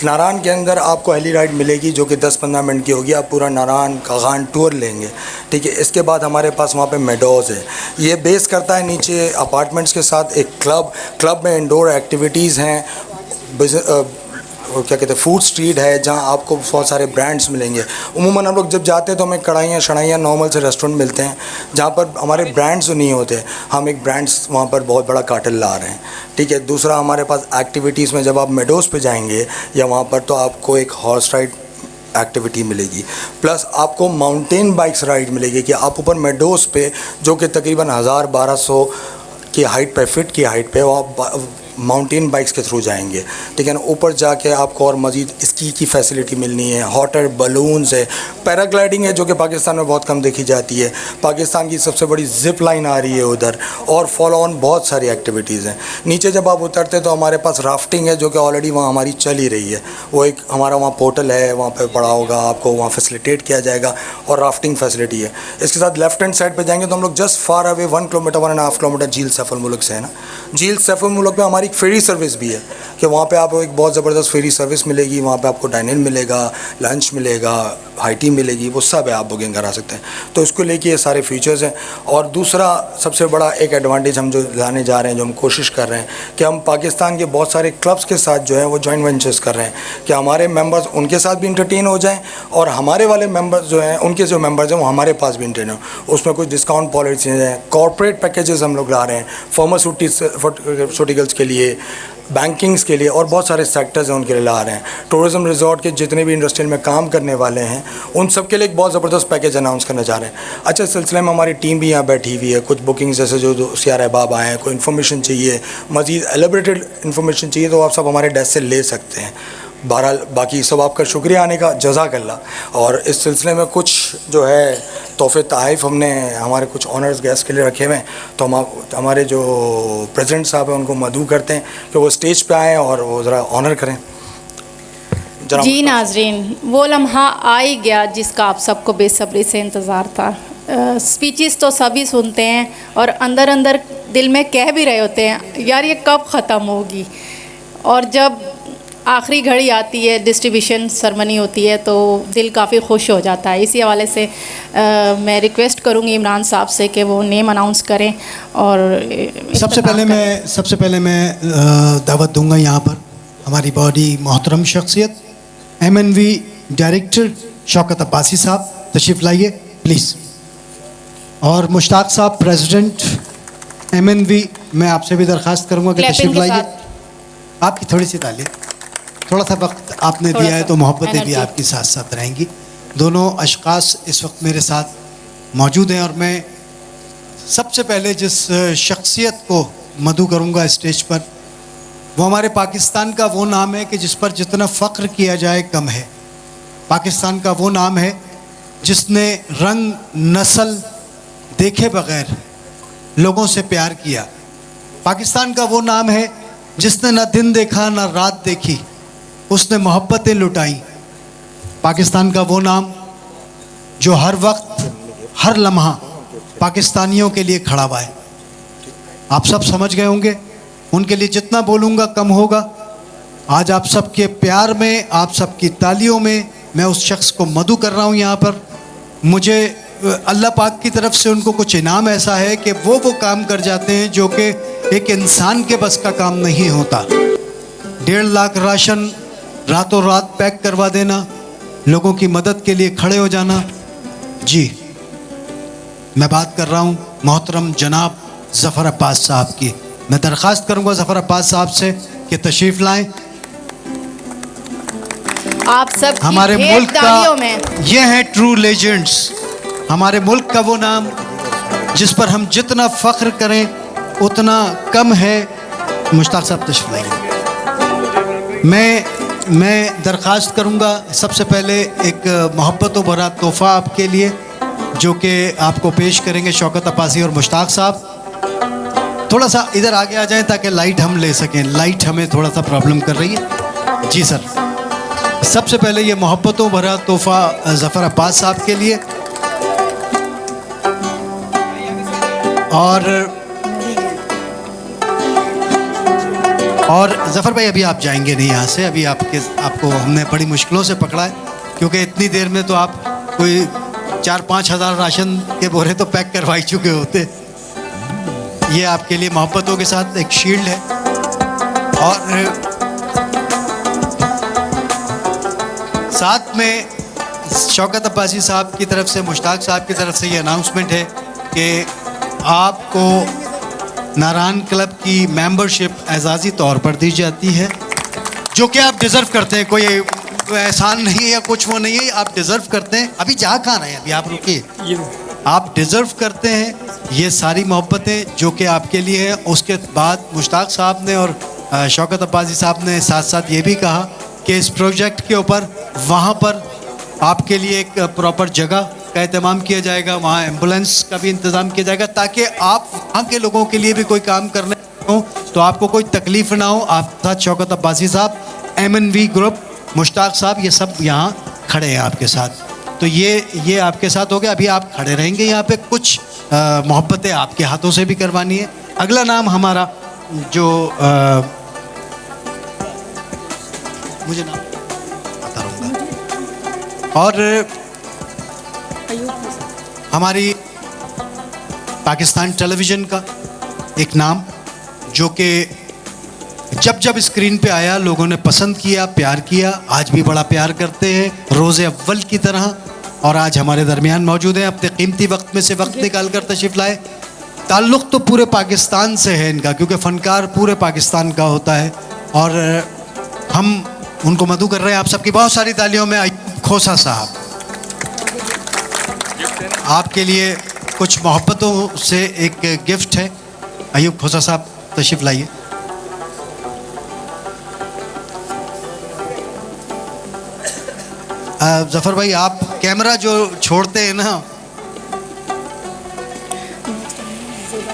नारान के अंदर आपको हेली राइड मिलेगी जो कि 10-15 मिनट की होगी. आप पूरा नारान कागान टूर लेंगे, ठीक है. इसके बाद हमारे पास वहाँ पे मेडोज़ है. ये बेस करता है नीचे अपार्टमेंट्स के साथ एक क्लब में इंडोर एक्टिविटीज़ हैं, क्या कहते हैं फूड स्ट्रीट है, जहाँ आपको बहुत सारे ब्रांड्स मिलेंगे. उमूमन हम लोग जब जाते हैं तो हमें कढ़ाइयाँ नॉर्मल से रेस्टोरेंट मिलते हैं जहाँ पर हमारे ब्रांड्स नहीं होते. हम एक ब्रांड्स वहाँ पर बहुत बड़ा कार्टेल ला रहे हैं, ठीक है. दूसरा, हमारे पास एक्टिविटीज़ में जब आप मेडोज़ पे जाएंगे या वहाँ पर, तो आपको एक हॉर्स राइड एक्टिविटी मिलेगी, प्लस आपको माउंटेन बाइक्स राइड मिलेगी कि आप ऊपर मेडोज़ पे, जो कि तकरीबन 1000-1200 की हाइट पे, फिट की हाइट पे, वो माउंटेन बाइक्स के थ्रू जाएंगे, ठीक है ना। ऊपर जाके आपको और मज़ीद स्की की फैसिलिटी मिलनी है, हॉट एयर बलून्स है, पैराग्लाइडिंग है जो कि पाकिस्तान में बहुत कम देखी जाती है, पाकिस्तान की सबसे बड़ी जिप लाइन आ रही है उधर, और फॉलो ऑन बहुत सारी एक्टिविटीज़ हैं। नीचे जब आप उतरते तो हमारे पास राफ्टिंग है जो कि ऑलरेडी वहाँ हमारी चल ही रही है, वो एक हमारा वहाँ पोर्टल है, वहाँ पे पड़ा होगा, आपको वहाँ फैसिलिटेट किया जाएगा और राफ्टिंग फैसिलिटी है। इसके साथ लेफ्ट हैंड साइड पे जाएंगे तो हम लोग just far away 1 kilometre 1.5 kilometre झील सैफुल मुल्क से है ना, झील सैफुल मुल्क में हमारी एक फेरी सर्विस भी है कि वहाँ पे आपको एक बहुत ज़बरदस्त फेरी सर्विस मिलेगी, वहाँ पे आपको डाइन इन मिलेगा, लंच मिलेगा, हाई टी मिलेगी, वो सब है, आप बुकिंग करा सकते हैं। तो इसको लेके ये सारे फीचर्स हैं। और दूसरा सबसे बड़ा एक एडवांटेज हम जो लाने जा रहे हैं, जो हम कोशिश कर रहे हैं कि हम पाकिस्तान के बहुत सारे क्लब्स के साथ जो है वो जॉइंट वेंचर्स कर रहे हैं कि हमारे मेंबर्स उनके साथ भी इंटरटेन हो जाएं और हमारे वाले मेंबर्स जो हैं उनके जो मेंबर्स हैं वो हमारे पास भी इंटरटेन हो। उसमें कुछ डिस्काउंट पॉलिसीज हैं, कॉर्पोरेट पैकेजेस हम लोग ला रहे हैं फार्मास्यूटिकल्स के लिए, बैंकिंग्स के लिए, और बहुत सारे सेक्टर्स हैं उनके लिए ला रहे हैं। टूरिज़्म रिजॉर्ट के जितने भी इंडस्ट्रियल में काम करने वाले हैं उन सब के लिए एक बहुत ज़बरदस्त पैकेज अनाउंस करना चाह रहे हैं। अच्छा, इस सिलसिले में हमारी टीम भी यहाँ बैठी हुई है, कुछ बुकिंग्स जैसे जो सियार अहबाब आए हैं, कोई इन्फॉर्मेशन चाहिए, मज़ीद एलिब्रेटेड इन्फॉर्मेशन चाहिए तो आप सब हमारे डेस्क से ले सकते हैं। बहरहाल बाकी सब आपका शुक्रिया आने का, जज़ाकल्लाह। और इस सिलसिले में कुछ जो है तोहफ़े तहफ़ हमने हमारे कुछ ऑनर्स गेस्ट के लिए रखे हुए हैं, तो हम हमारे जो प्रेसिडेंट साहब हैं उनको मदऊ करते हैं कि वो स्टेज पे आएँ और वो ज़रा ऑनर करें। जी नाजरीन, वो लम्हा आ ही गया जिसका आप सबको बेसब्री से इंतज़ार था। स्पीचेस तो सभी सुनते हैं और अंदर अंदर दिल में कह भी रहे होते हैं यार ये कब ख़त्म होगी, और जब आखिरी घड़ी आती है, डिस्ट्रीब्यूशन सरमनी होती है, तो दिल काफ़ी खुश हो जाता है। इसी हवाले से मैं रिक्वेस्ट करूँगी इमरान साहब से कि वो नेम अनाउंस करें। और सबसे पहले मैं दावत दूंगा यहाँ पर हमारी बॉडी मोहतरम शख्सियत MNV डायरेक्टर शौकत अब्बासी साहब, तशरीफ़ लाइए प्लीज़। और मुश्ताक साहब प्रेसिडेंट MNV, मैं आपसे भी दरख्वास्त करूँगा कि तशरीफ़ लाइए। आपकी थोड़ी सी ताली, थोड़ा सा वक्त आपने दिया है तो मोहब्बतें भी आपके साथ साथ रहेंगी। दोनों अशख़ास इस वक्त मेरे साथ मौजूद हैं और मैं सबसे पहले जिस शख्सियत को मदऊ करूँगा स्टेज पर, वो हमारे पाकिस्तान का वो नाम है कि जिस पर जितना फ़ख्र किया जाए कम है। पाकिस्तान का वो नाम है जिसने रंग नस्ल देखे बग़ैर लोगों से प्यार किया। पाकिस्तान का वो नाम है जिसने न दिन देखा न रात देखी, उसने मोहब्बतें लुटाई। पाकिस्तान का वो नाम जो हर वक्त हर लम्हा पाकिस्तानियों के लिए खड़ा हुआ है। आप सब समझ गए होंगे, उनके लिए जितना बोलूँगा कम होगा। आज आप सबके प्यार में, आप सबकी तालियों में मैं उस शख्स को मदऊ कर रहा हूँ यहाँ पर। मुझे अल्लाह पाक की तरफ से उनको कुछ इनाम ऐसा है कि वो काम कर जाते हैं जो कि एक इंसान के बस का काम नहीं होता। 1.5 लाख राशन रातों रात पैक करवा देना, लोगों की मदद के लिए खड़े हो जाना। जी, मैं बात कर रहा हूँ मोहतरम जनाब ज़फ़र अब्बास साहब की। मैं दरख्वास्त करूँगा ज़फ़र अब्बास साहब से कि तशरीफ़ लाएं। आप सब हमारे मुल्क का ये है ट्रू लेजेंड्स, हमारे मुल्क का वो नाम जिस पर हम जितना फ़ख्र करें उतना कम है। मुश्ताक साहब तशरीफ़ लाएंगे। मैं दरख्वास्त करूँगा सबसे पहले एक मोहब्बतों भरा तोहफ़ा आपके लिए जो कि आपको पेश करेंगे शौकत अब्बासी और मुश्ताक साहब। थोड़ा सा इधर आगे आ जाएं ताकि लाइट हम ले सकें, लाइट हमें थोड़ा सा प्रॉब्लम कर रही है। जी सर, सबसे पहले ये मोहब्बतों भरा तोहफ़ा ज़फ़र अब्बास साहब के लिए। और ज़फ़र भाई अभी आप जाएंगे नहीं यहाँ से, अभी आपको हमने बड़ी मुश्किलों से पकड़ा है क्योंकि इतनी देर में तो आप कोई 4-5 हज़ार राशन के बोरे तो पैक करवाई चुके होते। ये आपके लिए मोहब्बतों के साथ एक शील्ड है। और साथ में शौकत अब्बासी साहब की तरफ से, मुश्ताक साहब की तरफ से ये अनाउंसमेंट है कि आपको नारान क्लब की मेंबरशिप एजाज़ी तौर पर दी जाती है, जो कि आप डिज़र्व करते हैं। कोई एहसान नहीं है या कुछ वो नहीं है, आप डिज़र्व करते हैं। अभी जा कहाँ रहे हैं, अभी आप रुकिए। आप डिज़र्व करते हैं ये सारी मोहब्बतें जो कि आपके लिए हैं। उसके बाद मुश्ताक साहब ने और शौकत अब्बासी साहब ने साथ साथ ये भी कहा कि इस प्रोजेक्ट के ऊपर वहाँ पर आपके लिए एक प्रॉपर जगह का इंतज़ाम किया जाएगा, वहाँ एम्बुलेंस का भी इंतज़ाम किया जाएगा, ताकि आप वहाँ के लोगों के लिए भी कोई काम करने हो तो आपको कोई तकलीफ़ ना हो। आप साथ शौकत अब्बासी साहब, MNV ग्रुप, मुश्ताक साहब, ये सब यहाँ खड़े हैं आपके साथ। तो ये आपके साथ हो गया। अभी आप खड़े रहेंगे यहाँ पे, कुछ मोहब्बतें आपके हाथों से भी करवानी है। अगला नाम हमारा जो मुझे नाम आता रहूँगा, और हमारी पाकिस्तान टेलीविज़न का एक नाम जो कि जब जब स्क्रीन पे आया लोगों ने पसंद किया, प्यार किया, आज भी बड़ा प्यार करते हैं रोज़े अव्वल की तरह, और आज हमारे दरमियान मौजूद हैं। अपने कीमती वक्त में से वक्त निकाल कर तशरीफ़ लाए। ताल्लुक़ तो पूरे पाकिस्तान से है इनका, क्योंकि फ़नकार पूरे पाकिस्तान का होता है, और हम उनको मदू कर रहे हैं आप सबकी बहुत सारी तालियों में। अय्यूब खोसा साहब, आपके लिए कुछ मोहब्बतों से एक गिफ्ट है। अय्यूब खोसा साहब तशरीफ़ लाइए। ज़फ़र भाई, आप कैमरा जो छोड़ते हैं ना,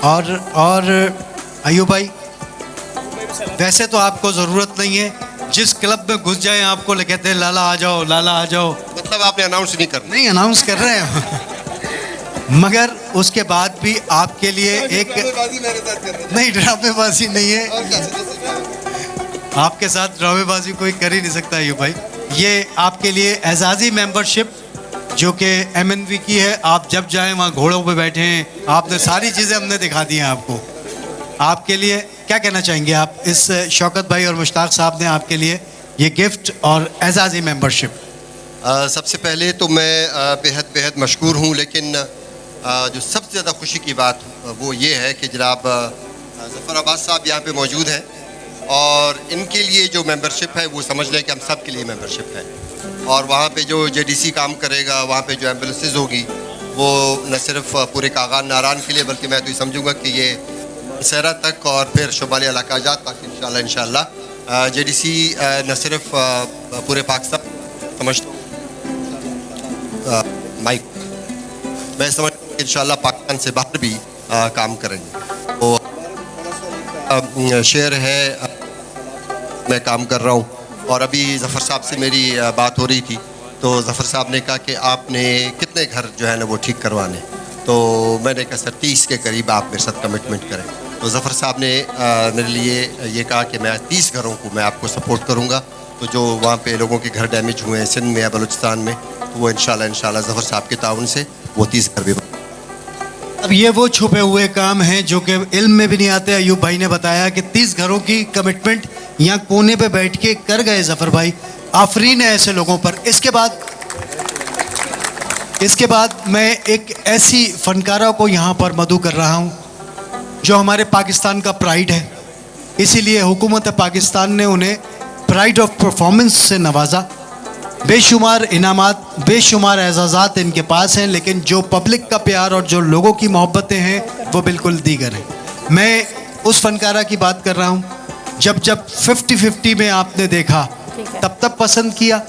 और अय्यूब भाई, वैसे तो आपको ज़रूरत नहीं है, जिस क्लब में घुस जाए आपको कहते हैं लाला आ जाओ, लाला आ जाओ। मतलब आपने अनाउंस नहीं करना? नहीं, अनाउंस कर रहे हैं मगर उसके बाद भी आपके लिए एक नहीं, ड्रामेबाजी नहीं है, आपके साथ ड्रामेबाजी कोई कर ही नहीं सकता अय्यूब भाई। ये आपके लिए एजाज़ी मेंबरशिप जो कि MNV की है। आप जब जाएं वहाँ घोड़ों पे बैठे हैं, आपने सारी चीज़ें हमने दिखा दी हैं आपको। आपके लिए क्या कहना चाहेंगे आप? इस शौकत भाई और मुश्ताक साहब ने आपके लिए ये गिफ्ट और एजाज़ी मेंबरशिप। सबसे पहले तो मैं बेहद मशकूर हूँ, लेकिन जो सबसे ज़्यादा खुशी की बात वो ये है कि जनाब ज़फ़र अब्बास साहब यहाँ पे मौजूद हैं, और इनके लिए जो मेंबरशिप है वो समझ लें कि हम सब के लिए मेंबरशिप है। और वहाँ पे जो JDC काम करेगा, वहाँ पे जो एम्बुलेंसेज होगी, वो न सिर्फ पूरे कागान नारान के लिए, बल्कि मैं तो ये समझूंगा कि ये सहरा तक और फिर शुमाली इलाका जात तक इंशाल्लाह JDC न सिर्फ पूरे पाकिस्तान समझता माइक मैं समझ इंशाल्लाह पाकिस्तान से बाहर भी काम करेंगे। तो शेयर है मैं काम कर रहा हूँ, और अभी ज़फ़र साहब से मेरी बात हो रही थी, तो ज़फ़र साहब ने कहा कि आपने कितने घर जो है ना वो ठीक करवाने, तो मैंने कहा सर 30 के करीब आप मेरे साथ कमिटमेंट करें। तो ज़फ़र साहब ने मेरे लिए ये कहा कि मैं 30 घरों को मैं आपको सपोर्ट करूँगा। तो जो वहाँ पे लोगों के घर डैमेज हुए हैं सिंध में या बलूचिस्तान में, तो वो इंशाल्लाह ज़फ़र साहब के ताउन से वो 30 घर भी। अब ये वो छुपे हुए काम हैं जो कि इल्म में भी नहीं आते। अय्यूब भाई ने बताया कि 30 घरों की कमिटमेंट यहाँ कोने पे बैठ के कर गए ज़फ़र भाई। आफरीन है ऐसे लोगों पर। इसके बाद मैं एक ऐसी फ़नकारा को यहाँ पर मदू कर रहा हूँ जो हमारे पाकिस्तान का प्राइड है, इसीलिए हुकूमत पाकिस्तान ने उन्हें प्राइड ऑफ परफॉर्मेंस से नवाजा। बेशुमार इनामात, बेशुमार एजाज़ात इनके पास हैं, लेकिन जो पब्लिक का प्यार और जो लोगों की मोहब्बतें हैं वो बिल्कुल दीगर हैं। मैं उस फ़नकारा की बात कर रहा हूँ जब 50-50 में आपने देखा तब पसंद किया,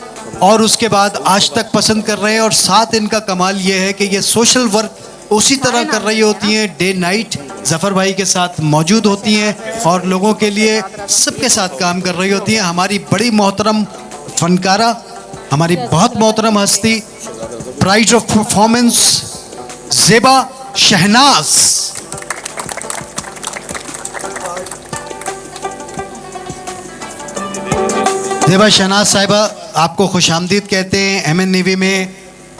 और उसके बाद आज तक पसंद कर रहे हैं। और साथ इनका कमाल ये है कि ये सोशल वर्क उसी तरह कर रही होती हैं, डे नाइट ज़फ़र भाई के साथ मौजूद होती हैं और लोगों के लिए सबके साथ काम कर रही होती हैं। हमारी बड़ी मोहतरम फ़नकारा, हमारी बहुत मोहतरम हस्ती, pride of performance Zeba Shehnaz. Zeba Shehnaz साहिबा, आपको खुशामदीद कहते हैं MNV में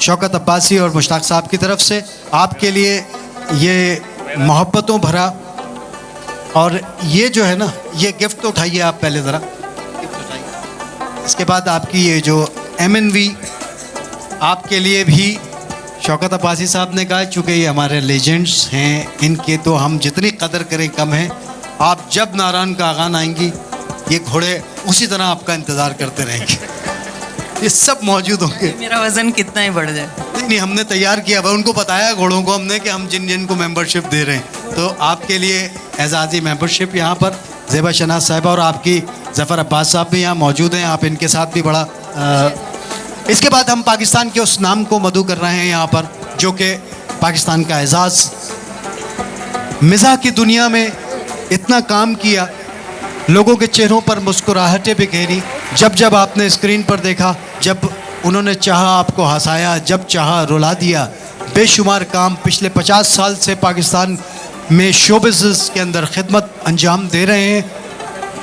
शौकत अब्बासी और मुश्ताक साहब की तरफ से। आपके लिए ये मोहब्बतों भरा, और ये जो है ना, ये गिफ्ट तो उठाइए आप पहले ज़रा, इसके बाद आपकी ये जो MNV आपके लिए भी शौकत अब्बासी साहब ने कहा, चूँकि ये हमारे लेजेंड्स हैं, इनके तो हम जितनी कदर करें कम है। आप जब नारायण का आगान आएंगी, ये घोड़े उसी तरह आपका इंतज़ार करते रहेंगे। ये सब मौजूद होंगे। मेरा वज़न कितना ही बढ़ जाए। नहीं, हमने तैयार किया हुआ, उनको बताया घोड़ों को हमने कि हम जिन जिन को मेंबरशिप दे रहे हैं। तो आपके लिए एजाज़ी मेंबरशिप यहाँ पर ज़ेबा शनाज साहिबा और आपकी ज़फ़र अब्बास साहब भी यहाँ मौजूद हैं, आप इनके साथ भी बड़ा इसके बाद हम पाकिस्तान के उस नाम को मदू कर रहे हैं यहाँ पर जो कि पाकिस्तान का एजाज़, मिज़ाह की दुनिया में इतना काम किया, लोगों के चेहरों पर मुस्कुराहटें बिखेरी, जब जब आपने स्क्रीन पर देखा, जब उन्होंने चाहा आपको हंसाया, जब चाहा रुला दिया। बेशुमार काम पिछले 50 साल से पाकिस्तान में शो बिज़नेस के अंदर खिदमत अंजाम दे रहे हैं।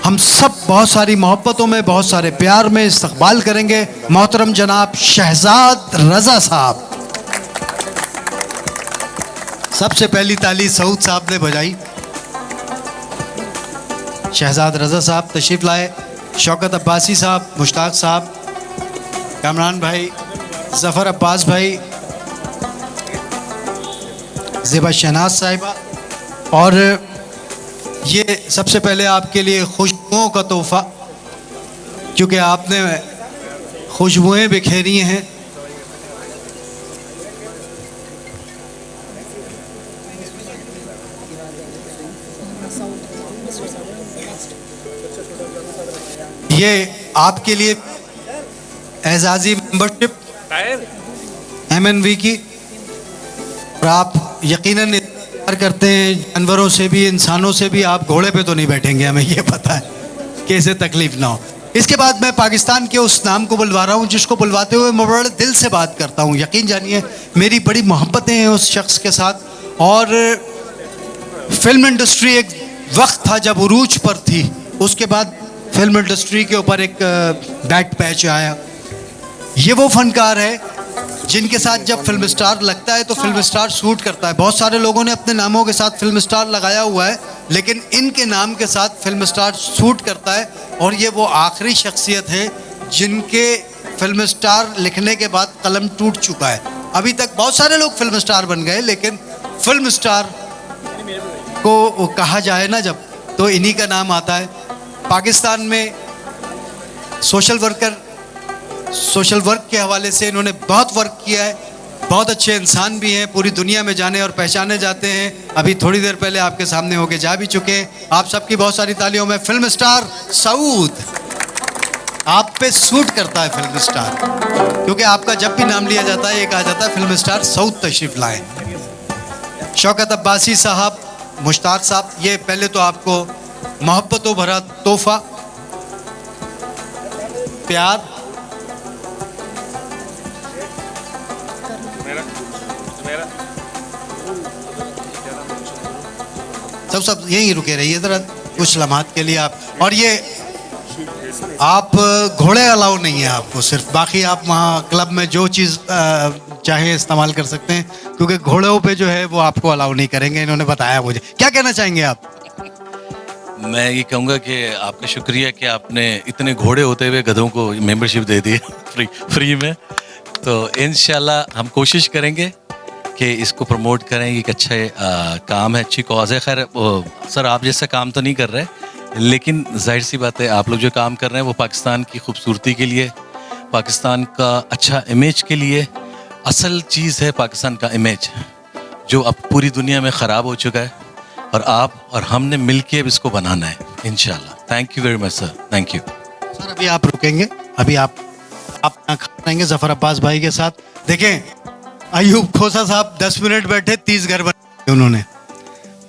हम सब बहुत सारी मोहब्बतों में, बहुत सारे प्यार में इस्तकबाल करेंगे मोहतरम जनाब शहजाद रज़ा साहब। सबसे पहली ताली सऊद साहब ने बजाई। शहजाद रज़ा साहब तशरीफ़ लाए, शौकत अब्बासी साहब, मुश्ताक साहब, कामरान भाई, ज़फ़र अब्बास भाई, ज़ेबा शहनाज साहिबा। और ये सबसे पहले आपके लिए खुशबुओं का तोहफ़ा, क्योंकि आपने खुशबुएँ बिखेरी हैं। ये आपके लिए एजाज़ी मेंबरशिप MNV की, और आप यकीनन प्यार करते हैं जानवरों से भी, इंसानों से भी। आप घोड़े पे तो नहीं बैठेंगे, हमें ये पता है कि इसे तकलीफ़ ना हो। इसके बाद मैं पाकिस्तान के उस नाम को बुलवा रहा हूँ जिसको बुलवाते हुए मैं बड़े दिल से बात करता हूँ। यकीन जानिए मेरी बड़ी मोहब्बतें हैं उस शख्स के साथ। और फिल्म इंडस्ट्री एक वक्त था जब उरूज पर थी, उसके बाद फिल्म इंडस्ट्री के ऊपर एक बैड पैच आया। ये वो फनकार है जिनके साथ जब फिल्म स्टार लगता है तो फिल्म स्टार सूट करता है। बहुत सारे लोगों ने अपने नामों के साथ फिल्म स्टार लगाया हुआ है, लेकिन इनके नाम के साथ फिल्म स्टार सूट करता है। और ये वो आखिरी शख्सियत है जिनके फिल्म स्टार लिखने के बाद कलम टूट चुका है। अभी तक बहुत सारे लोग फिल्म स्टार बन गए, लेकिन फिल्म स्टार को कहा जाए ना जब, तो इन्हीं का नाम आता है। पाकिस्तान में सोशल वर्क के हवाले से इन्होंने बहुत वर्क किया है। बहुत अच्छे इंसान भी हैं, पूरी दुनिया में जाने और पहचाने जाते हैं। अभी थोड़ी देर पहले आपके सामने होके जा भी चुके हैं। आप सबकी बहुत सारी तालियों में फिल्म स्टार सऊद, आप पे सूट करता है फिल्म स्टार, क्योंकि आपका जब भी नाम लिया जाता है एक आ जाता है फिल्म स्टार सऊद तशरीफ लाएं। शौकत अब्बासी साहब, मुश्ताक साहब, ये पहले तो आपको मोहब्बतों भरा तोहफा, प्यार, सब यहीं रुके रहिए ज़रा कुछ लम्हात के लिए आप। और ये आप घोड़े अलाउ नहीं है आपको, सिर्फ बाकी आप वहाँ क्लब में जो चीज़ चाहे इस्तेमाल कर सकते हैं, क्योंकि घोड़ों पे जो है वो आपको अलाउ नहीं करेंगे, इन्होंने बताया मुझे। क्या कहना चाहेंगे आप? मैं ये कहूँगा कि आपका शुक्रिया कि आपने इतने घोड़े होते हुए गधों को मेंबरशिप दे दी फ्री में। तो इंशाल्लाह हम कोशिश करेंगे कि इसको प्रमोट करें। एक अच्छा काम है, अच्छी कॉज है। खैर सर आप जैसा काम तो नहीं कर रहे, लेकिन जाहिर सी बात है आप लोग जो काम कर रहे हैं वो पाकिस्तान की खूबसूरती के लिए, पाकिस्तान का अच्छा इमेज के लिए। असल चीज़ है पाकिस्तान का इमेज, जो अब पूरी दुनिया में ख़राब हो चुका है, और आप और हमने मिल के अब इसको बनाना है इंशाल्लाह। Thank you very much sir, thank you sir. अभी आप रुकेंगे, अभी आप खाएंगे ज़फ़र अब्बास भाई के साथ। देखें अयूब खोसा साहब 10 मिनट बैठे, 30 घर बने उन्होंने।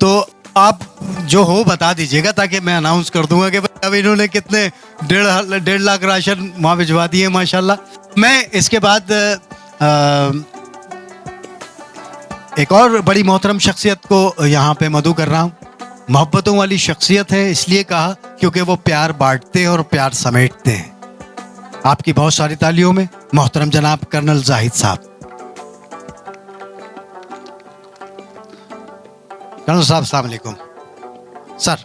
तो आप जो हो बता दीजिएगा ताकि मैं अनाउंस कर दूंगा कि अब इन्होंने कितने 1.5 लाख राशन वहाँ भिजवा दिए माशाल्लाह। मैं इसके बाद एक और बड़ी मोहतरम शख्सियत को यहाँ पे मदू कर रहा हूँ। मोहब्बतों वाली शख्सियत है, इसलिए कहा क्योंकि वो प्यार बांटते हैं और प्यार समेटते हैं। आपकी बहुत सारी तालियों में मोहतरम जनाब कर्नल जाहिद साहब। कर्नल साहब अस्सलाम वालेकुम। सर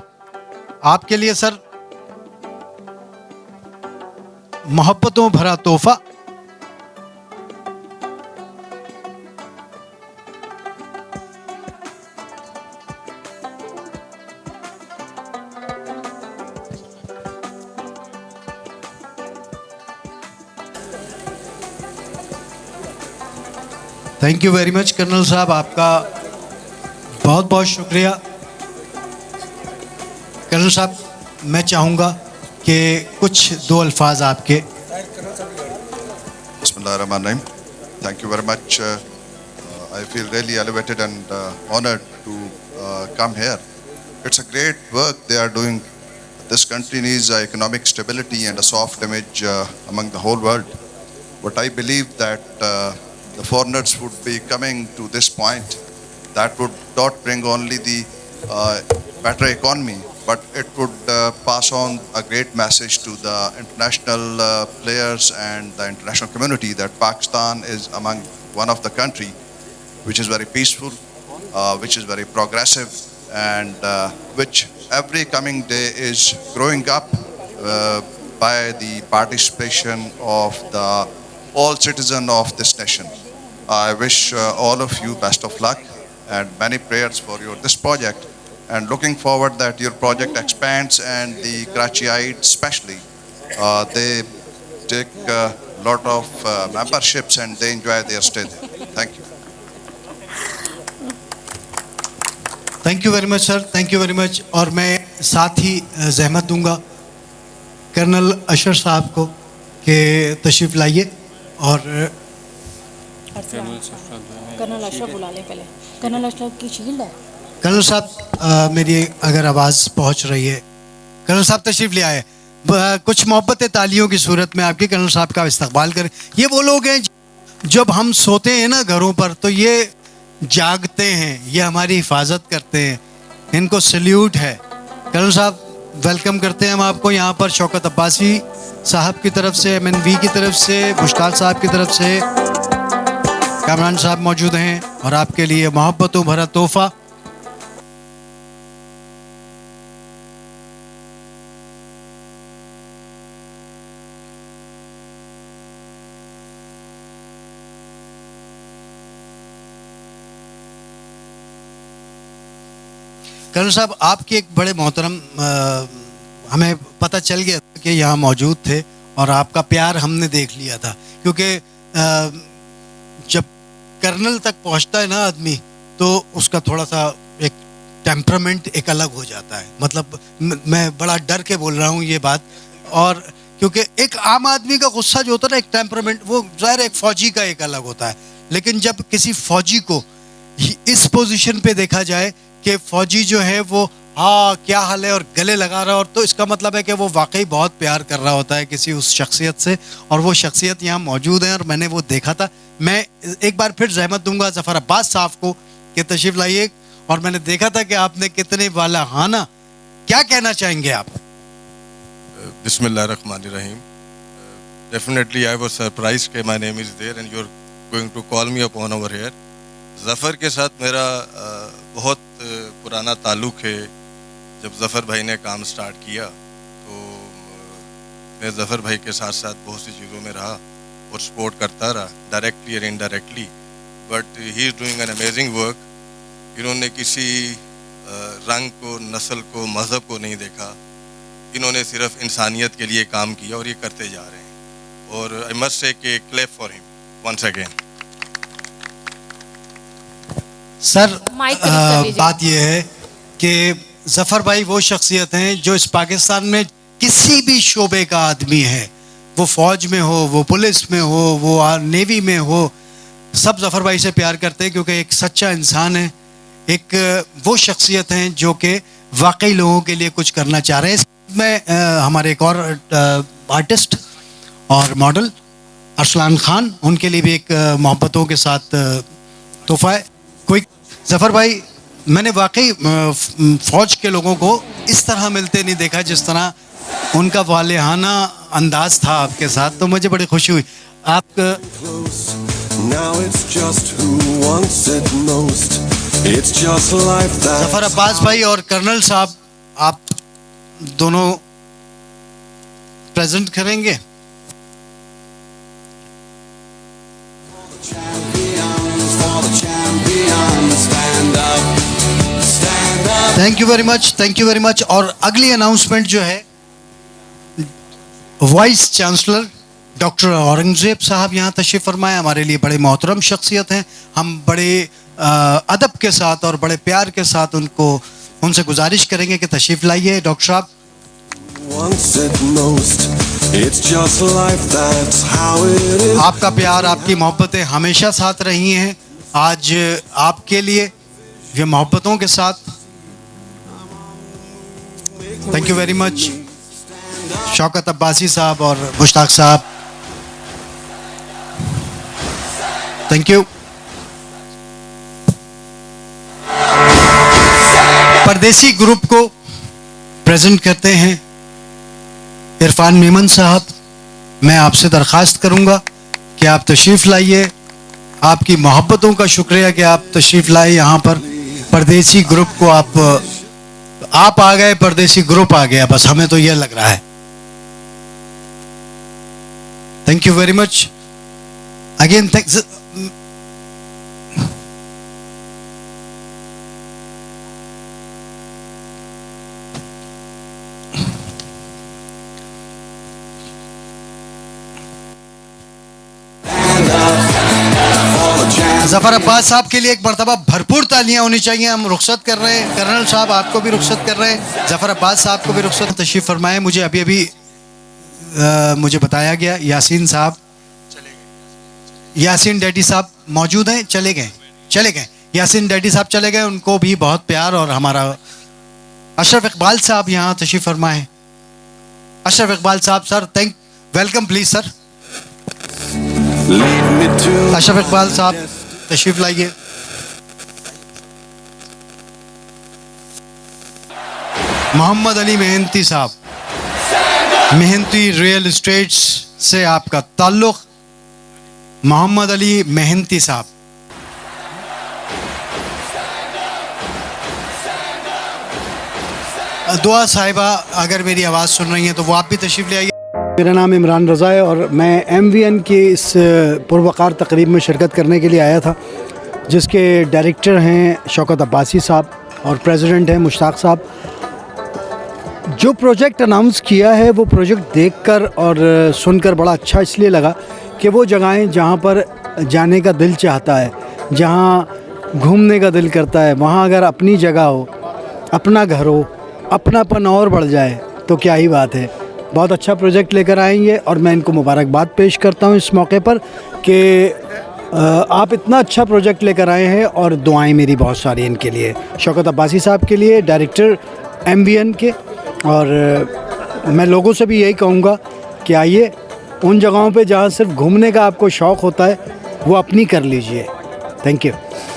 आपके लिए सर मोहब्बतों भरा तोहफा, thank you very much colonel साहब, आपका बहुत बहुत शुक्रिया। कर्नल साहब मैं चाहूँगा कि कुछ दो अल्फाज आपके। Bismillahirrahmanirrahim. Thank you very much. I feel really elevated and honored to come here. It's a great work they are doing. This country needs economic stability and a soft image among the whole world. But I believe that the foreigners would be coming to this point. That would not bring only the better economy, but it would pass on a great message to the international players and the international community that Pakistan is among one of the country which is very peaceful, which is very progressive, and which every coming day is growing up by the participation of the all citizens of this nation. I wish all of you best of luck and many prayers for this project, and looking forward that your project expands and the Karachiites especially they take a lot of memberships and they enjoy their stay there. Thank you. Thank you very much sir, thank you very much. और मैं साथ ही जहमत दूंगा colonel अशर साहब को कि तशरीफ़ लाइए। और कर्नल अशरफ बुला लें पहले। कर्नल अशरफ की शील्ड है। कर्नल साहब मेरी अगर आवाज़ पहुंच रही है, कर्नल साहब तशरीफ़ ले आए। कुछ मोहब्बत तालियों की सूरत में आपके कर्नल साहब का इस्तकबाल करें। ये वो लोग हैं जब हम सोते हैं ना घरों पर तो ये जागते हैं, ये हमारी हिफाजत करते हैं, इनको सल्यूट है। कर्नल साहब वेलकम करते हैं हम आपको यहाँ पर। शौकत अब्बासी साहब की तरफ से, MNV की तरफ से, मुश्ताक साहब की तरफ से, कामरान साहब मौजूद हैं और आपके लिए मोहब्बतों भरा तोहफा। कर्नल साहब आपके एक बड़े मोहतरम हमें पता चल गया कि यहाँ मौजूद थे और आपका प्यार हमने देख लिया था, क्योंकि जब कर्नल तक पहुँचता है ना आदमी तो उसका थोड़ा सा एक टेम्परामेंट एक अलग हो जाता है। मतलब मैं बड़ा डर के बोल रहा हूँ ये बात, और क्योंकि एक आम आदमी का गुस्सा जो होता है ना, एक टेम्परामेंट, वो ज़ाहिर एक फ़ौजी का एक अलग होता है। लेकिन जब किसी फ़ौजी को इस पोजीशन पे देखा जाए कि फ़ौजी जो है वो हाँ क्या हाल है और गले लगा रहा है, और तो इसका मतलब है कि वो वाकई बहुत प्यार कर रहा होता है किसी उस शख्सियत से, और वो शख्सियत यहाँ मौजूद है और मैंने वो देखा था। मैं एक बार फिर ज़हमत दूंगा ज़फ़र अब्बास साहब को कि तशरीफ़ लाइए, और मैंने देखा था कि आपने कितने वाला हाना, क्या कहना चाहेंगे आप? Bismillahirrahmanirrahim. Definitely I was surprised that my name is there and you're going to call me upon over here. Zafar के साथ मेरा बहुत पुराना ताल्लुक़ है। जब ज़फ़र भाई ने काम स्टार्ट किया तो मैं ज़फ़र भाई के साथ साथ बहुत सी चीज़ों में रहा और सपोर्ट करता रहा, डायरेक्टली और indirectly. But he is doing an amazing work. इन्होंने किसी रंग को, नस्ल को, मज़हब को नहीं देखा, इन्होंने सिर्फ इंसानियत के लिए काम किया और ये करते जा रहे हैं। और आई मस्ट से कि clap for him once again. Sir बात यह है कि ज़फ़र भाई वो शख्सियत हैं जो इस पाकिस्तान में किसी भी शोबे का आदमी है, वो फ़ौज में हो, वो पुलिस में हो, वो नेवी में हो, सब ज़फ़र भाई से प्यार करते हैं क्योंकि एक सच्चा इंसान है, एक वो शख्सियत हैं जो कि वाकई लोगों के लिए कुछ करना चाह रहे हैं। मैं हमारे एक और आर्टिस्ट और मॉडल अरसलान खान, उनके लिए भी एक मोहब्बतों के साथ तोहफा है। कोई ज़फ़र भाई, मैंने वाकई फ़ौज के लोगों को इस तरह मिलते नहीं देखा जिस तरह उनका वालिहाना अंदाज़ था आपके साथ, तो मुझे बड़ी खुशी हुई। आप ज़फ़र अब्बास भाई और कर्नल साहब, आप दोनों प्रेजेंट करेंगे। Thank you very much, thank you very much. और अगली अनाउंसमेंट जो है, वाइस चांसलर डॉक्टर औरंगज़ेब साहब यहाँ तशरीफ़ फरमाए। हमारे लिए बड़े मोहतरम शख्सियत हैं, हम बड़े अदब के साथ और बड़े प्यार के साथ उनसे गुजारिश करेंगे कि तशरीफ़ लाइए। डॉक्टर साहब आपका प्यार, आपकी मोहब्बतें हमेशा साथ रही हैं। आज आपके लिए ये मोहब्बतों के साथ thank you very much Shaukat Abbasi साहब और मुश्ताक साहब, थैंक यू। परदेसी ग्रुप को प्रेजेंट करते हैं इरफान मेमन साहब। मैं आपसे दरख्वास्त करूंगा कि आप तशरीफ़ लाइए। आपकी मोहब्बतों का शुक्रिया कि आप तशरीफ़ लाए यहाँ पर। परदेसी ग्रुप को आप आ गए, परदेसी ग्रुप आ गया, बस हमें तो यह लग रहा है। Thank you very much again. Thanks. Zafar Abbas साहब के लिए एक मरतबा भरपूर तालियां होनी चाहिए। हम रुखसत कर रहे हैं, कर्नल साहब आपको भी रुखसत कर रहे हैं, जफर अब्बास साहब को भी रुखसत। तशरीफ़ फरमाएं। मुझे अभी मुझे बताया गया यासीन साहब, यासीन डैडी साहब मौजूद हैं, चले गए। यासीन डैडी साहब चले गए, उनको भी बहुत प्यार। और हमारा अशरफ इकबाल साहब यहाँ तशरीफ़ फरमाएं। अशरफ इकबाल साहब sir, welcome please sir. Ashraf Iqbal साहब तशरीफ लाइए। मोहम्मद अली मेहनती साहब, मेहनती रियल एस्टेट्स से आपका ताल्लुक। मोहम्मद अली मेहनती साहब, दुआ साहिबा अगर मेरी आवाज़ सुन रही हैं तो वो आप भी तशरीफ़ ले आइए। मेरा नाम इमरान रज़ा है और मैं MVN की इस पुरवकार तकरीब में शिरकत करने के लिए आया था, जिसके डायरेक्टर हैं शौकत अब्बासी साहब और प्रेसिडेंट हैं मुश्ताक साहब। जो प्रोजेक्ट अनाउंस किया है वो प्रोजेक्ट देखकर और सुनकर बड़ा अच्छा इसलिए लगा कि वो जगहें जहाँ पर जाने का दिल चाहता है, जहाँ घूमने का दिल करता है, वहाँ अगर अपनी जगह हो, अपना घर हो, अपनापन और बढ़ जाए तो क्या ही बात है। बहुत अच्छा प्रोजेक्ट लेकर आएंगे और मैं इनको मुबारकबाद पेश करता हूँ इस मौके पर कि आप इतना अच्छा प्रोजेक्ट लेकर आए हैं और दुआएं मेरी बहुत सारी इनके लिए, शौकत अब्बासी साहब के लिए, डायरेक्टर MVN के। और मैं लोगों से भी यही कहूँगा कि आइए उन जगहों पे जहाँ सिर्फ घूमने का आपको शौक़ होता है वो अपनी कर लीजिए। Thank you.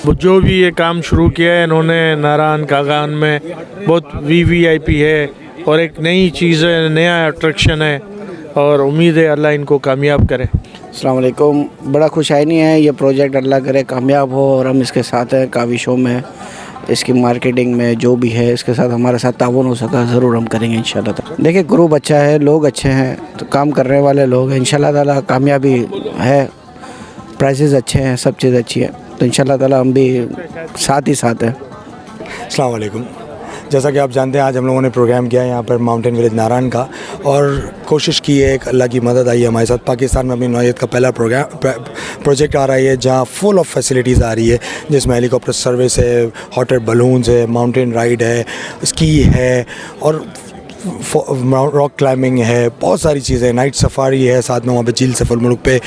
जो भी ये काम शुरू किया है इन्होंने नारायण कागान में, बहुत VVIP है और एक नई चीज़ है, नया अट्रैक्शन है और उम्मीद है अल्लाह इनको कामयाब करे। अस्सलाम वालेकुम। बड़ा खुशहाली है, ये प्रोजेक्ट अल्लाह करे कामयाब हो और हम इसके साथ हैं। कावी शो में, इसकी मार्केटिंग में जो भी है इसके साथ हमारे साथ ताउन हो सका ज़रूर हम करेंगे इंशाल्लाह। देखिए ग्रुप अच्छा है, लोग अच्छे हैं, तो काम करने वाले लोग हैं, इंशाल्लाह ताला कामयाबी है। प्राइसेस अच्छे हैं, सब चीज़ अच्छी है, तो इंशाल्लाह ताला हम भी साथ ही साथ हैं। अस्सलाम वालेकुम। जैसा कि आप जानते हैं आज हम लोगों ने प्रोग्राम किया है यहाँ पर माउंटेन विलेज नारायण का, और कोशिश की है, एक अल्लाह की मदद आई है हमारे साथ। पाकिस्तान में अपनी नौयत का पहला प्रोजेक्ट आ रहा है जहाँ फुल ऑफ फैसिलिटीज़ आ रही है, जिसमें हेलीकॉप्टर सर्विस है, हॉट एयर बलून्स है, माउंटेन राइड है, स्की है और रॉक क्लाइंबिंग है, बहुत सारी चीज़ें, नाइट सफारी है, साथ में वहाँ पे झील सफल मुल्क पे